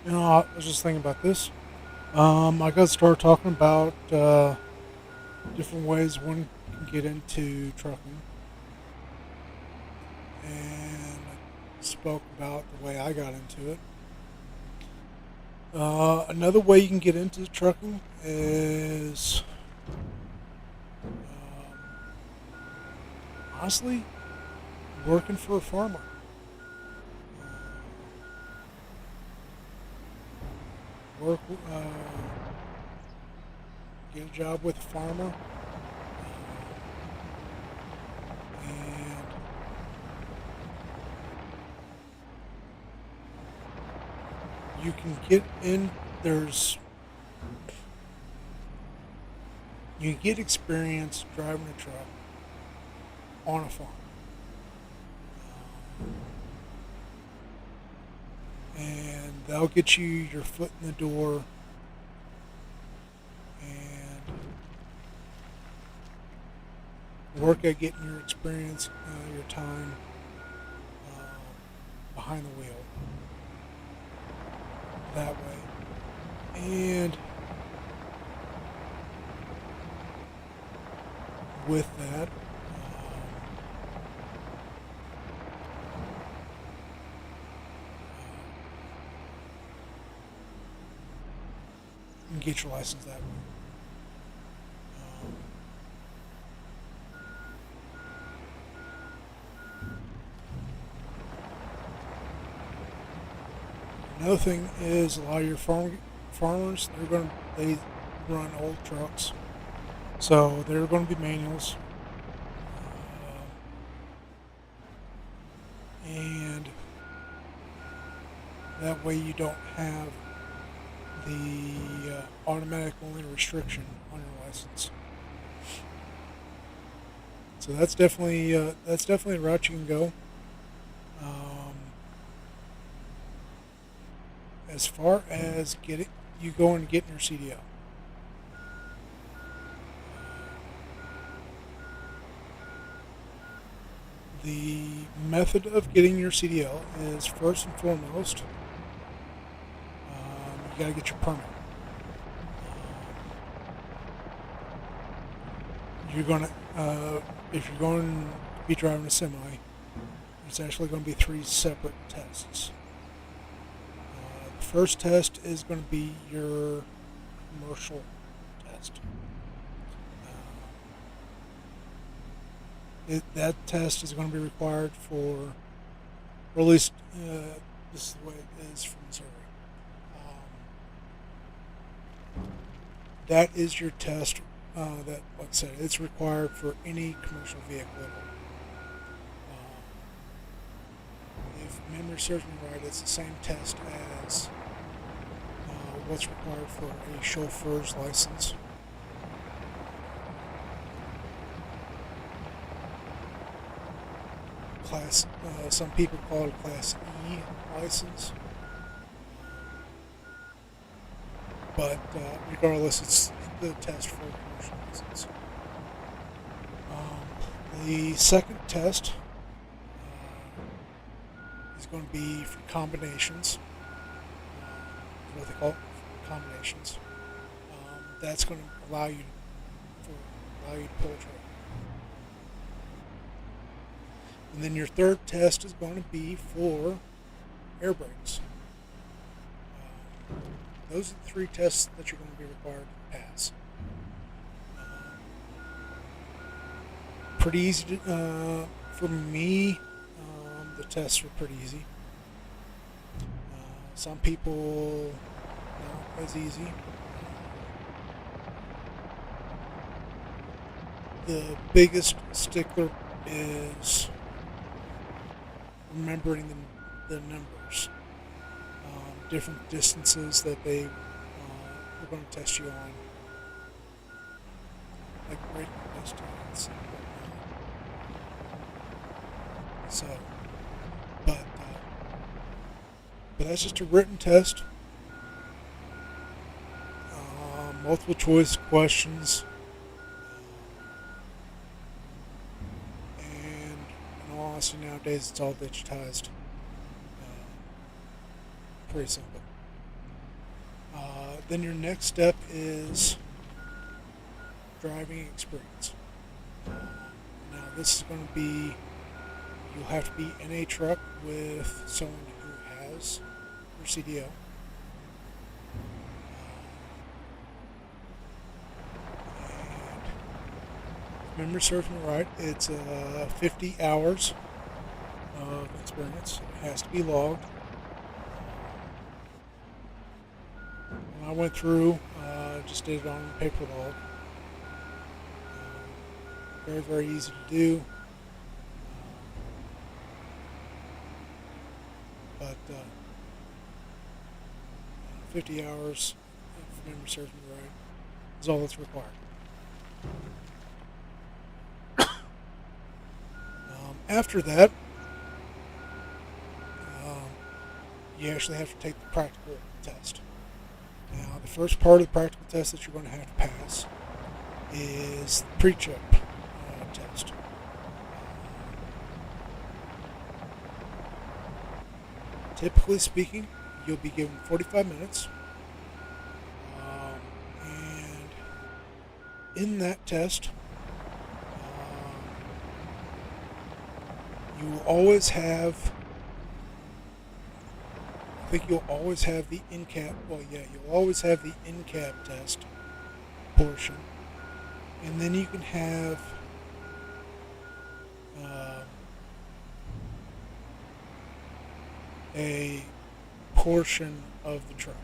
I was just thinking about this. I got to start talking about different ways one can get into trucking, and I spoke about the way I got into it. Another way you can get into trucking is honestly working for a farmer. Work, get a job with a farmer, and you can get in. There's you get experience driving a truck on a farm, and that'll get you your foot in the door and work at getting your experience, your time uh, behind the wheel that way. And with that, you can get your license that way. Um, Another thing is a lot of your farmers they run old trucks, so they're going to be manuals, and that way you don't have the automatic only restriction on your license. So that's definitely a route you can go. Um, as far as getting you going and getting your CDL, the method of getting your CDL is first and foremost you got to get your permit. You're gonna if you're going to be driving a semi, it's actually going to be three separate tests. The first test is going to be your commercial test. That test is going to be required for, or at least this is the way it is for Missouri. That is your test. That, like I said, it's required for any commercial vehicle at all. If memory serves me right, it's the same test as what's required for a chauffeur's license. Some people call it a Class E license, but regardless, it's the test for a commercial license. The second test is going to be for combinations. What they call it, combinations. That's going to allow you to pull a trailer. And then your third test is going to be for air brakes. Those are the three tests that you're going to be required to pass. Pretty easy for me. The tests were pretty easy. Some people not as easy. The biggest stickler is remembering the numbers, different distances that they are going to test you on, like braking distance and whatnot. So, but that's just a written test. Multiple choice questions, and in all honesty, nowadays it's all digitized. Pretty simple. Then your next step is driving experience. Now this is going to be, you'll have to be in a truck with someone who has your CDL. And remember, surfing right, it's 50 hours of experience. It has to be logged. When I went through, just did it on paper log. Very, very easy to do. But 50 hours, if memory serves me right, is all that's required. After that, you actually have to take the practical test. Now, the first part of the practical test that you're going to have to pass is the pre-trip test. Typically speaking, you'll be given 45 minutes. And in that test, you will always have, I think you'll always have the in-cab, you'll always have the in-cab test portion. And then you can have a portion of the truck.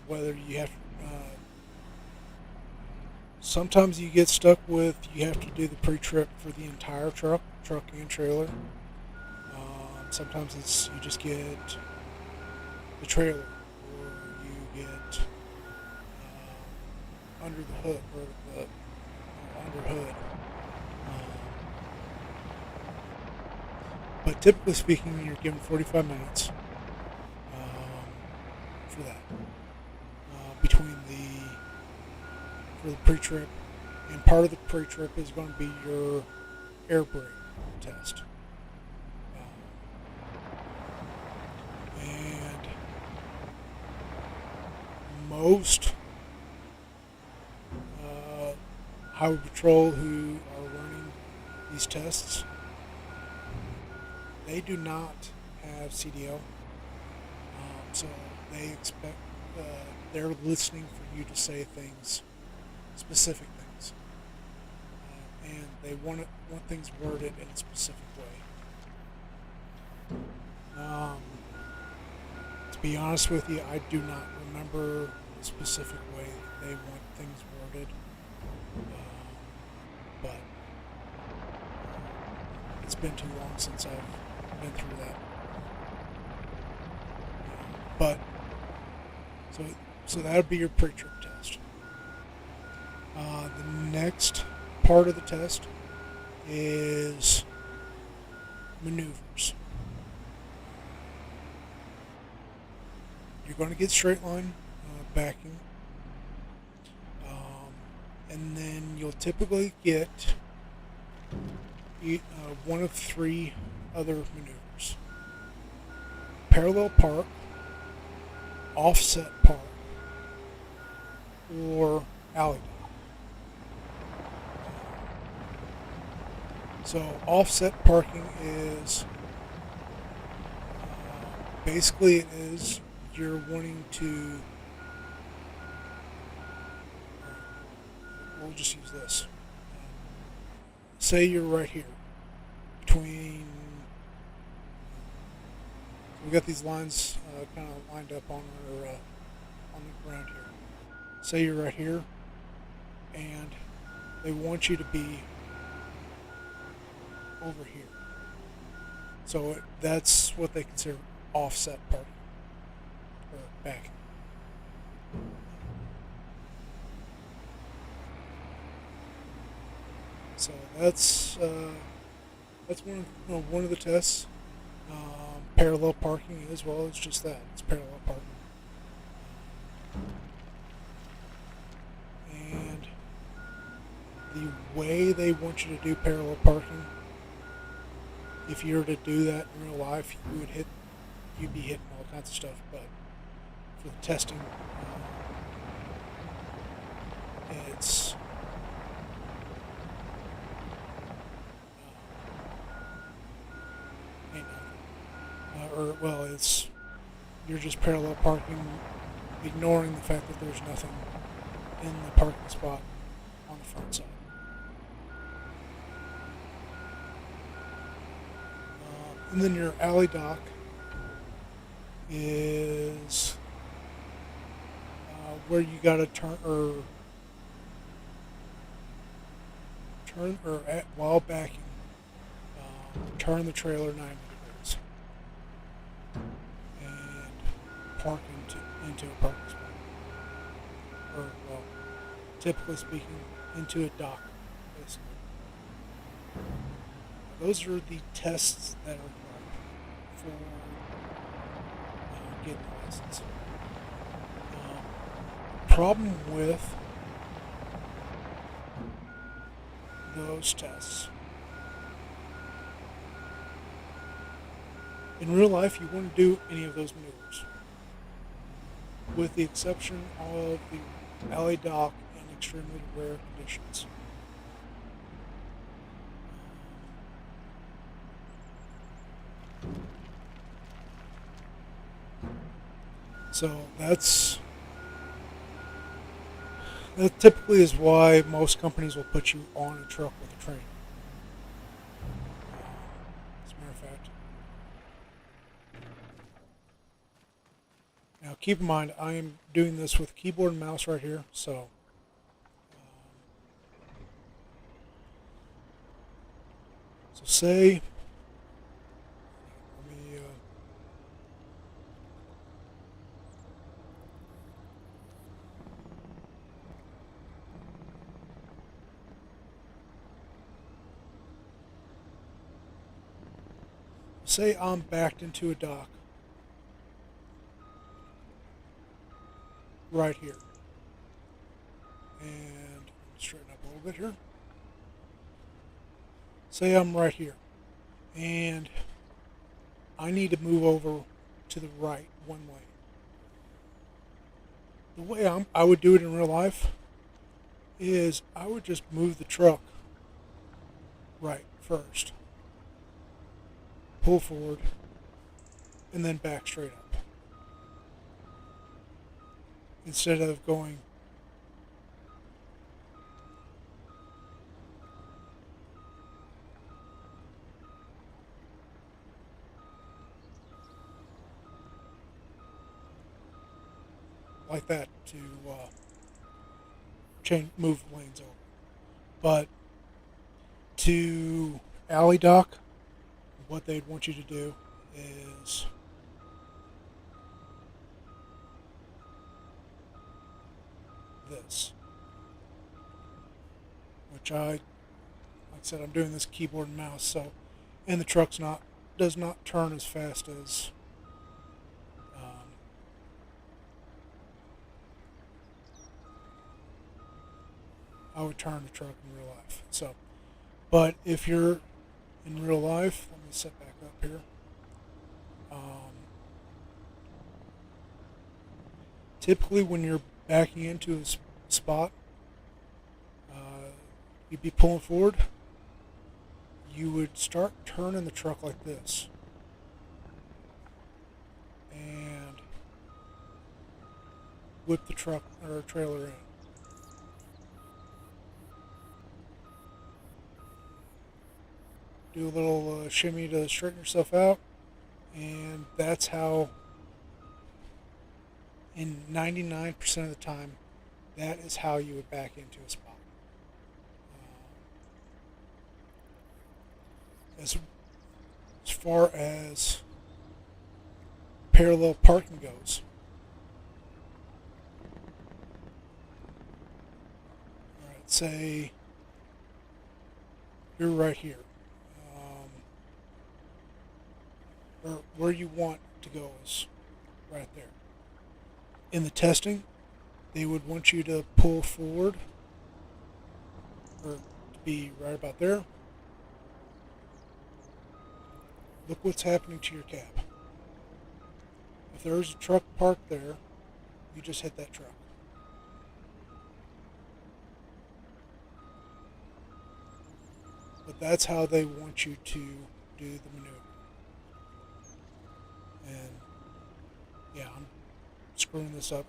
Whether you have, sometimes you get stuck with, you have to do the pre-trip for the entire truck and trailer. Sometimes it's, you just get the trailer, or you get under the hood, or the under hood. But typically speaking, you're given 45 minutes for that. For the pre-trip, and part of the pre-trip is going to be your air brake test. And most highway patrol who are running these tests, they do not have CDL, so they expect, they're listening for you to say things, specific things, and they want things worded in a specific way. To be honest with you, I do not remember the specific way they want things worded, but it's been too long since I've been through that. But so that would be your pre-trip test. The next part of the test is maneuvers. You're going to get straight line backing, and then you'll typically get one of three other maneuvers: parallel park, offset park, or alley dot. So offset parking is basically, it is, you're wanting to, we'll just use this. Say you're right here between, we got these lines kind of lined up on the ground here. Say you're right here, and they want you to be over here. So that's what they consider offset parking, or backing. So that's one of the tests. Parallel parking as well. It's just that, it's parallel parking. And the way they want you to do parallel parking, if you were to do that in real life, you'd be hitting all kinds of stuff. But for the testing. It's ain't nothing. Or well, it's you're just parallel parking, ignoring the fact that there's nothing in the parking spot on the front side. And then your alley dock is where you got to while backing, turn the trailer 90 degrees and park into a parking spot, or well, typically speaking, into a dock, basically. Those are the tests that are required for getting the license. Problem with those tests. In real life, you wouldn't do any of those maneuvers, with the exception of the alley dock in extremely rare conditions. So that typically is why most companies will put you on a truck with a train. As a matter of fact. Now keep in mind, I am doing this with keyboard and mouse right here, so say, let me say I'm backed into a dock right here, and straighten up a little bit here. Say I'm right here, and I need to move over to the right one way. The way I would do it in real life is I would just move the truck right first, pull forward, and then back straight up, instead of going like that to move lanes over. But to alley dock, what they'd want you to do is this, which like I said, I'm doing this keyboard and mouse, so, and the truck's does not turn as fast as I would turn the truck in real life. So, but if you're in real life, let me set back up here. Typically, when you're backing into a spot, you'd be pulling forward. You would start turning the truck like this, and whip the truck or trailer in. Do a little shimmy to straighten yourself out, and that's how, in 99% of the time, that is how you would back into a spot. As far as parallel parking goes, alright, say you're right here, or where you want to go is right there. In the testing, they would want you to pull forward, or to be right about there. Look what's happening to your cab. If there's a truck parked there, you just hit that truck. But that's how they want you to do the maneuver. And yeah, I'm screwing this up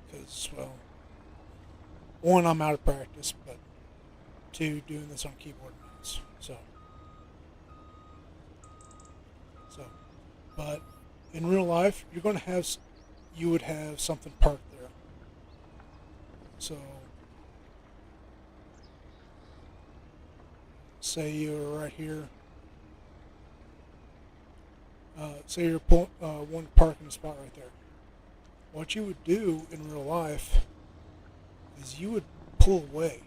because, well, one, I'm out of practice, but two, doing this on keyboard and mouse. So, but in real life, you would have something parked there. So, say you're right here. Say you're one parking spot right there. What you would do in real life is you would pull away.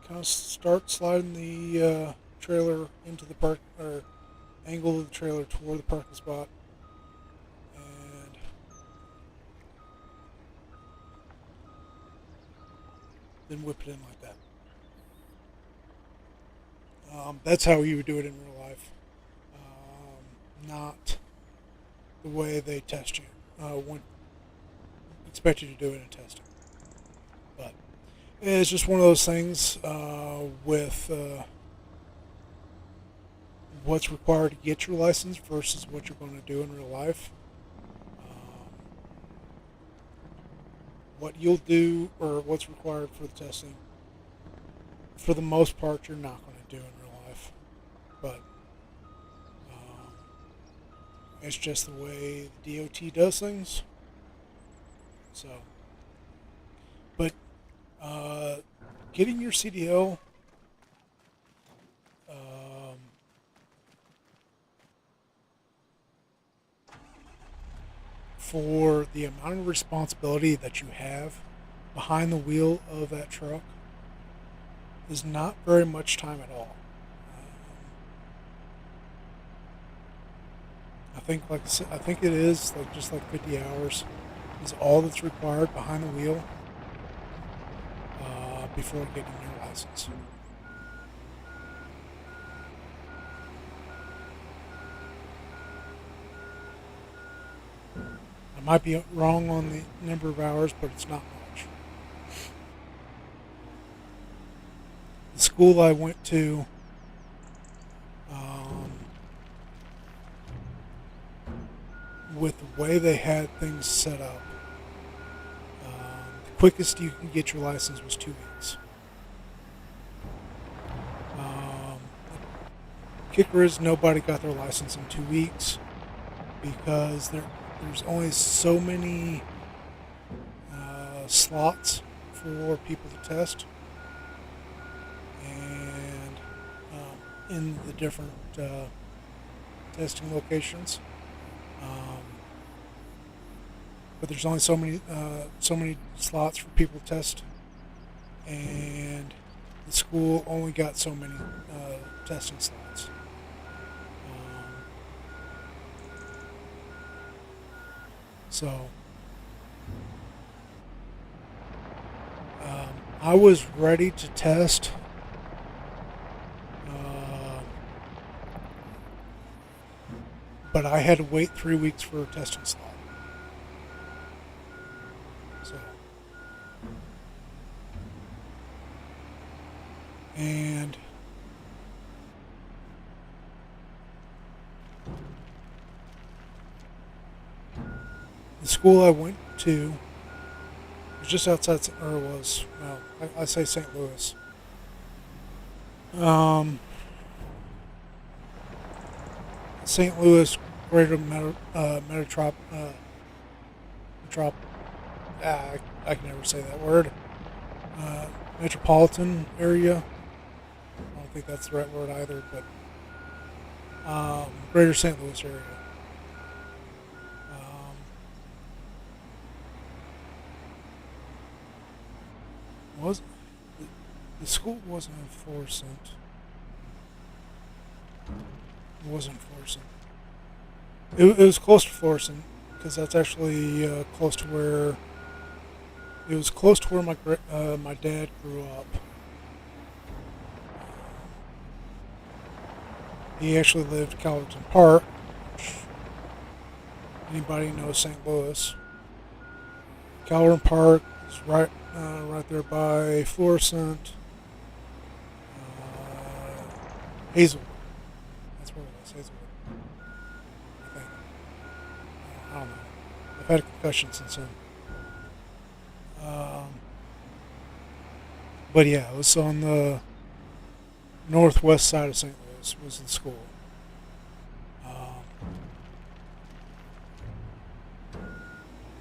Kind of start sliding the trailer into the park, or angle of the trailer toward the parking spot, and then whip it in like that. That's how you would do it in real life, not the way they test you. Expect you to do it in testing, but it's just one of those things with what's required to get your license versus what you're going to do in real life. What you'll do, or what's required for the testing, for the most part, you're not going to do in real life. But it's just the way the DOT does things. So, but getting your CDL for the amount of responsibility that you have behind the wheel of that truck is not very much time at all. I think it is like just like 50 hours is all that's required behind the wheel before getting your license. I might be wrong on the number of hours, but it's not much. The school I went to, with the way they had things set up, the quickest you can get your license was 2 weeks. The kicker is nobody got their license in 2 weeks because there's only so many slots for people to test, and in the different testing locations. But there's only so many slots for people to test, and the school only got so many testing slots. So I was ready to test but I had to wait 3 weeks for a testing slot. So, and the school I went to was just outside, or was, well, I say St. Louis. St. Louis greater I can never say that word. Metropolitan area. I don't think that's the right word either, but greater St. Louis area. Was the school wasn't in Florissant. It wasn't Florissant. It was close to Florissant because that's actually close to where. It was close to where my dad grew up. He actually lived in Calverton Park, which Anybody knows St. Louis? Calhoun Park is right there by Florissant. Hazelwood. That's where it was, Hazelwood. I think. I don't know. I've had a concussion since then. Um, but yeah, it was on the northwest side of St. Louis. Was the school. Um,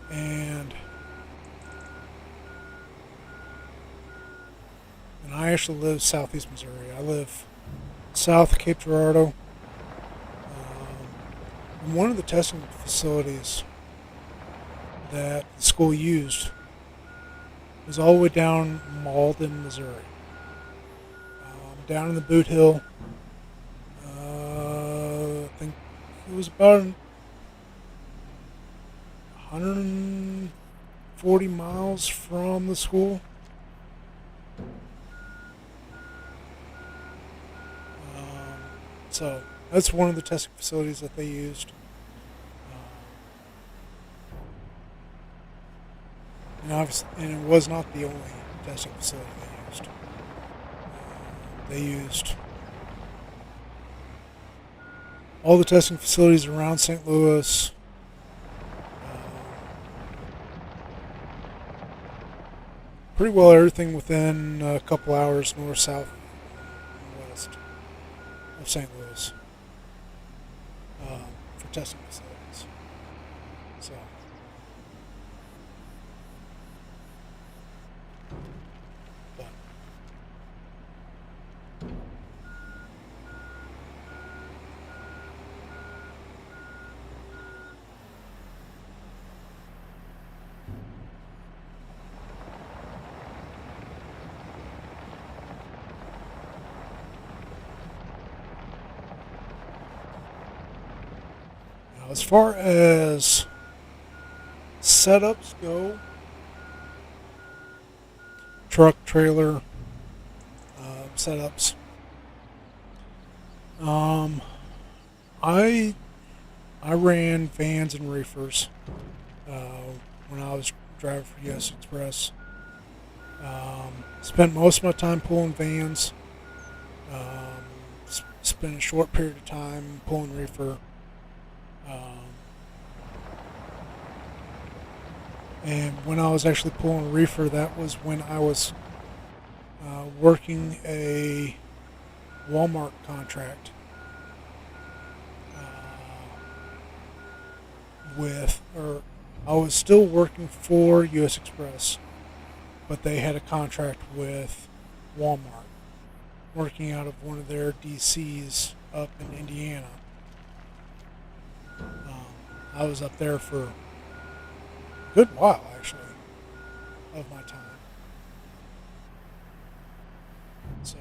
and I actually live southeast Missouri. I live south of Cape Girardeau. And one of the testing facilities that the school used was all the way down Malden, Missouri. Down in the Boot Hill. I think it was about 140 miles from the school. So that's one of the testing facilities that they used. And it was not the only testing facility they used. They used all the testing facilities around St. Louis. Pretty well everything within a couple hours north, south, and west of St. Louis for testing facilities. So, but now, as far as setups go, truck, trailer setups. I ran vans and reefers when I was driving for U.S. Express. Spent most of my time pulling vans. Spent a short period of time pulling reefer. And when I was actually pulling reefer, that was when I was working a Walmart contract or I was still working for U.S. Express, but they had a contract with Walmart, working out of one of their DCs up in Indiana. I was up there for a good while, actually, of my time. So,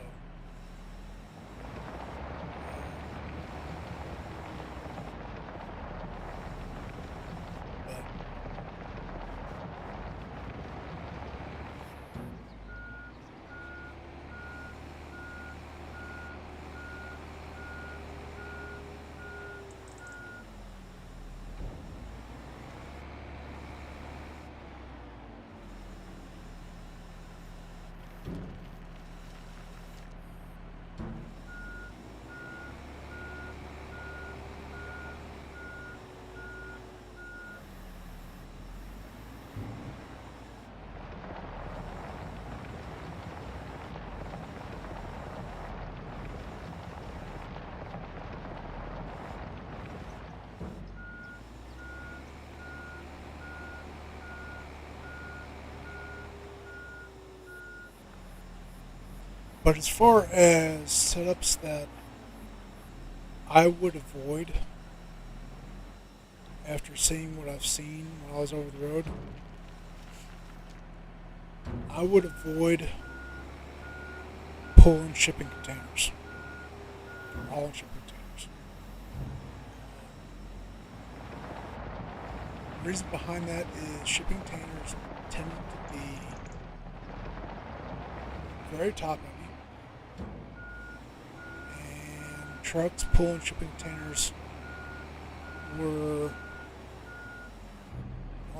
but But as far as setups that I would avoid after seeing what I've seen when I was over the road, I would avoid pulling shipping containers, hauling shipping containers. The reason behind that is shipping containers tend to be very top heavy. Trucks pulling shipping containers were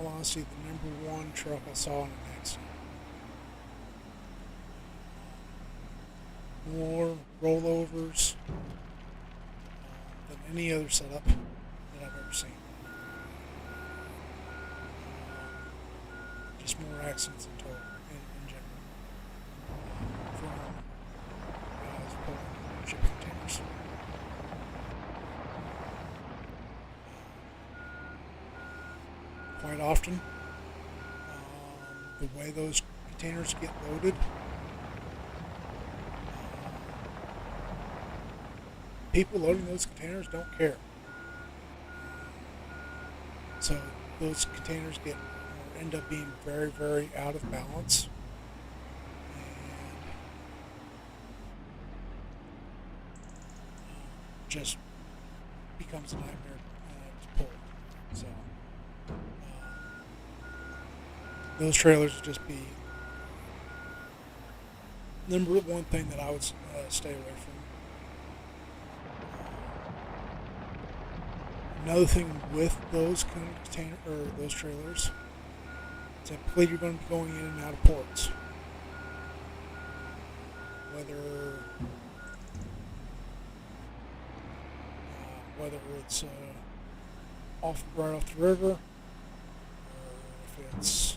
all honesty, the number one truck I saw in an accident. More rollovers than any other setup that I've ever seen. Just more accidents in total, in general, from guys pulling shipping containers. Quite often, the way those containers get loaded, people loading those containers don't care. So those containers end up being very, very out of balance, and just becomes a nightmare to pull. So those trailers would just be number one thing that I would stay away from. Another thing with those kind of container or those trailers, typically you're going to be going in and out of ports. Whether it's right off the river, or if it's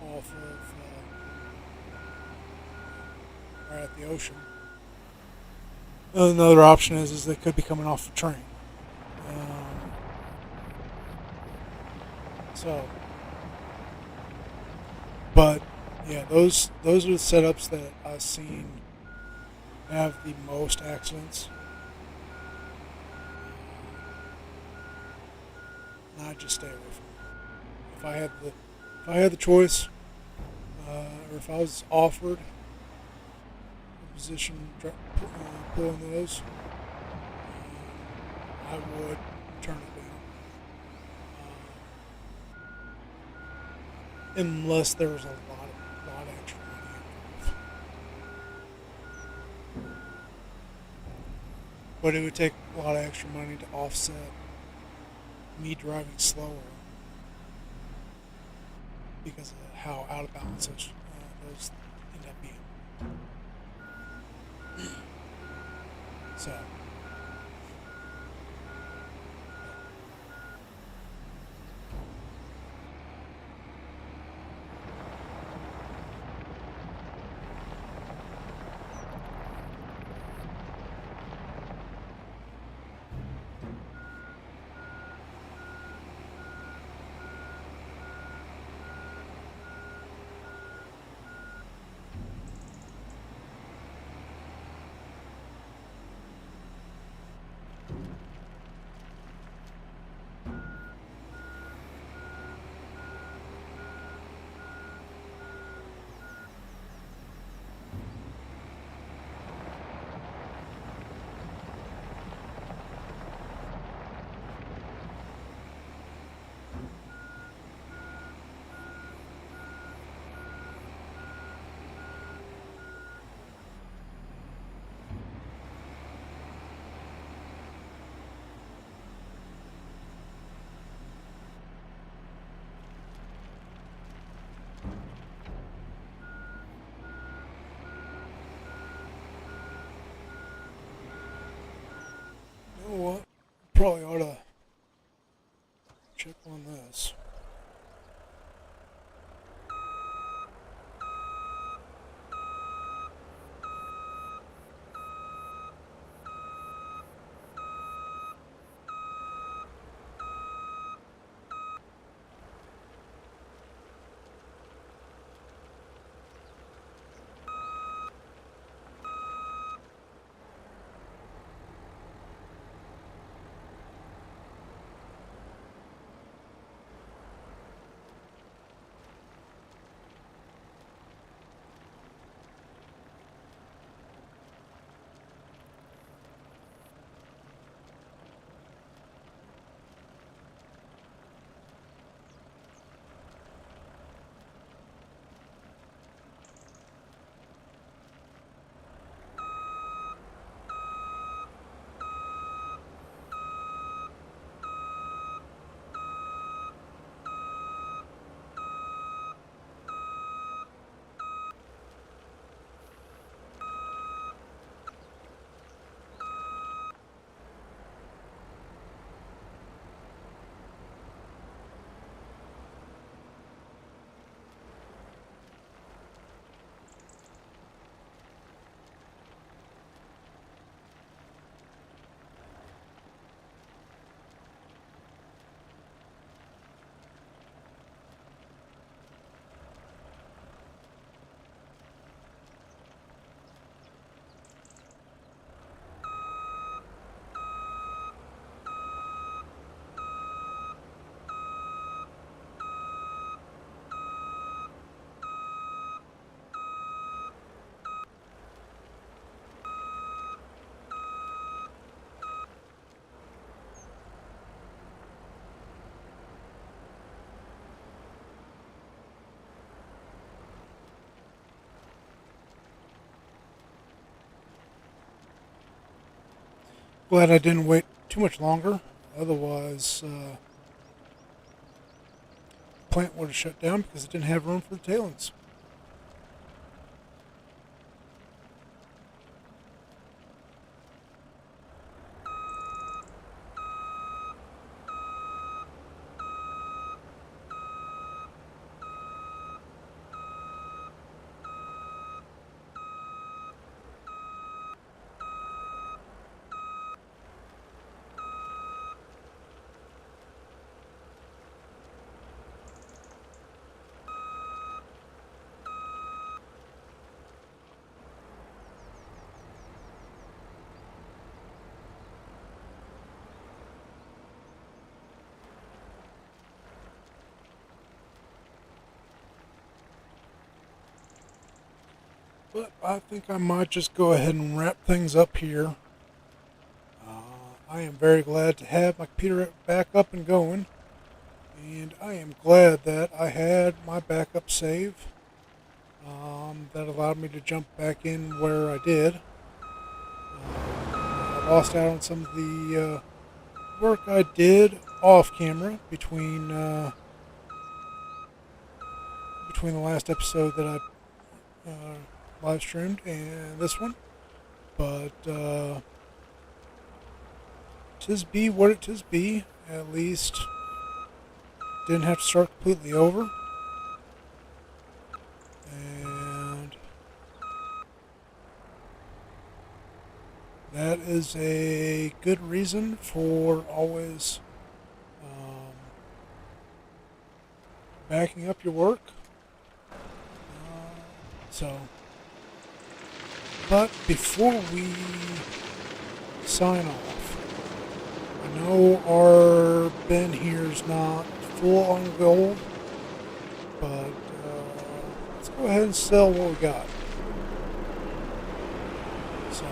off of right at the ocean. Another option is they could be coming off the train. But yeah, those are the setups that I've seen have the most accidents. And I just stay away from them. If I had the choice, or if I was offered a position pulling those, I would turn it down. Unless there was a lot of extra money involved. But it would take a lot of extra money to offset me driving slower because of how out of balance those end up being. So. You know what? Probably ought to check on this. Glad I didn't wait too much longer. Otherwise, the plant would have shut down because it didn't have room for the tailings. But I think I might just go ahead and wrap things up here. I am very glad to have my computer back up and going. And I am glad that I had my backup save. That allowed me to jump back in where I did. I lost out on some of the work I did off camera between the last episode that I live streamed and this one, but tis be what it tis be. At least didn't have to start completely over, and that is a good reason for always backing up your work. But before we sign off, I know our bin here is not full on gold, but let's go ahead and sell what we got. So,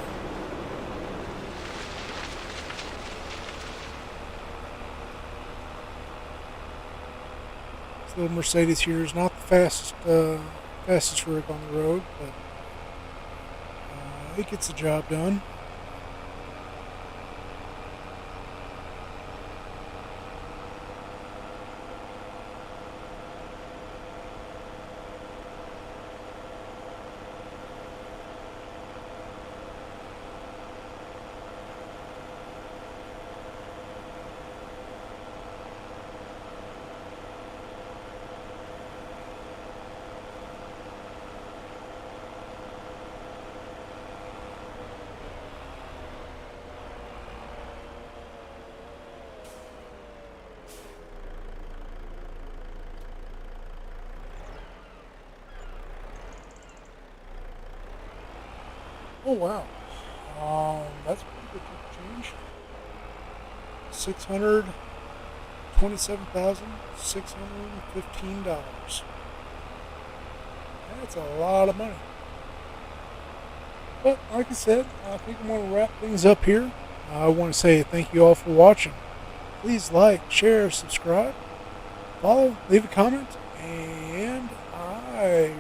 this little Mercedes here is not the fastest rig on the road, but it gets the job done. Oh wow, that's pretty good change. $627,615. That's a lot of money. But like I said, I think I'm going to wrap things up here. I want to say thank you all for watching. Please like, share, subscribe, follow, leave a comment, and I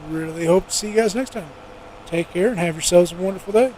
really hope to see you guys next time. Take care and have yourselves a wonderful day.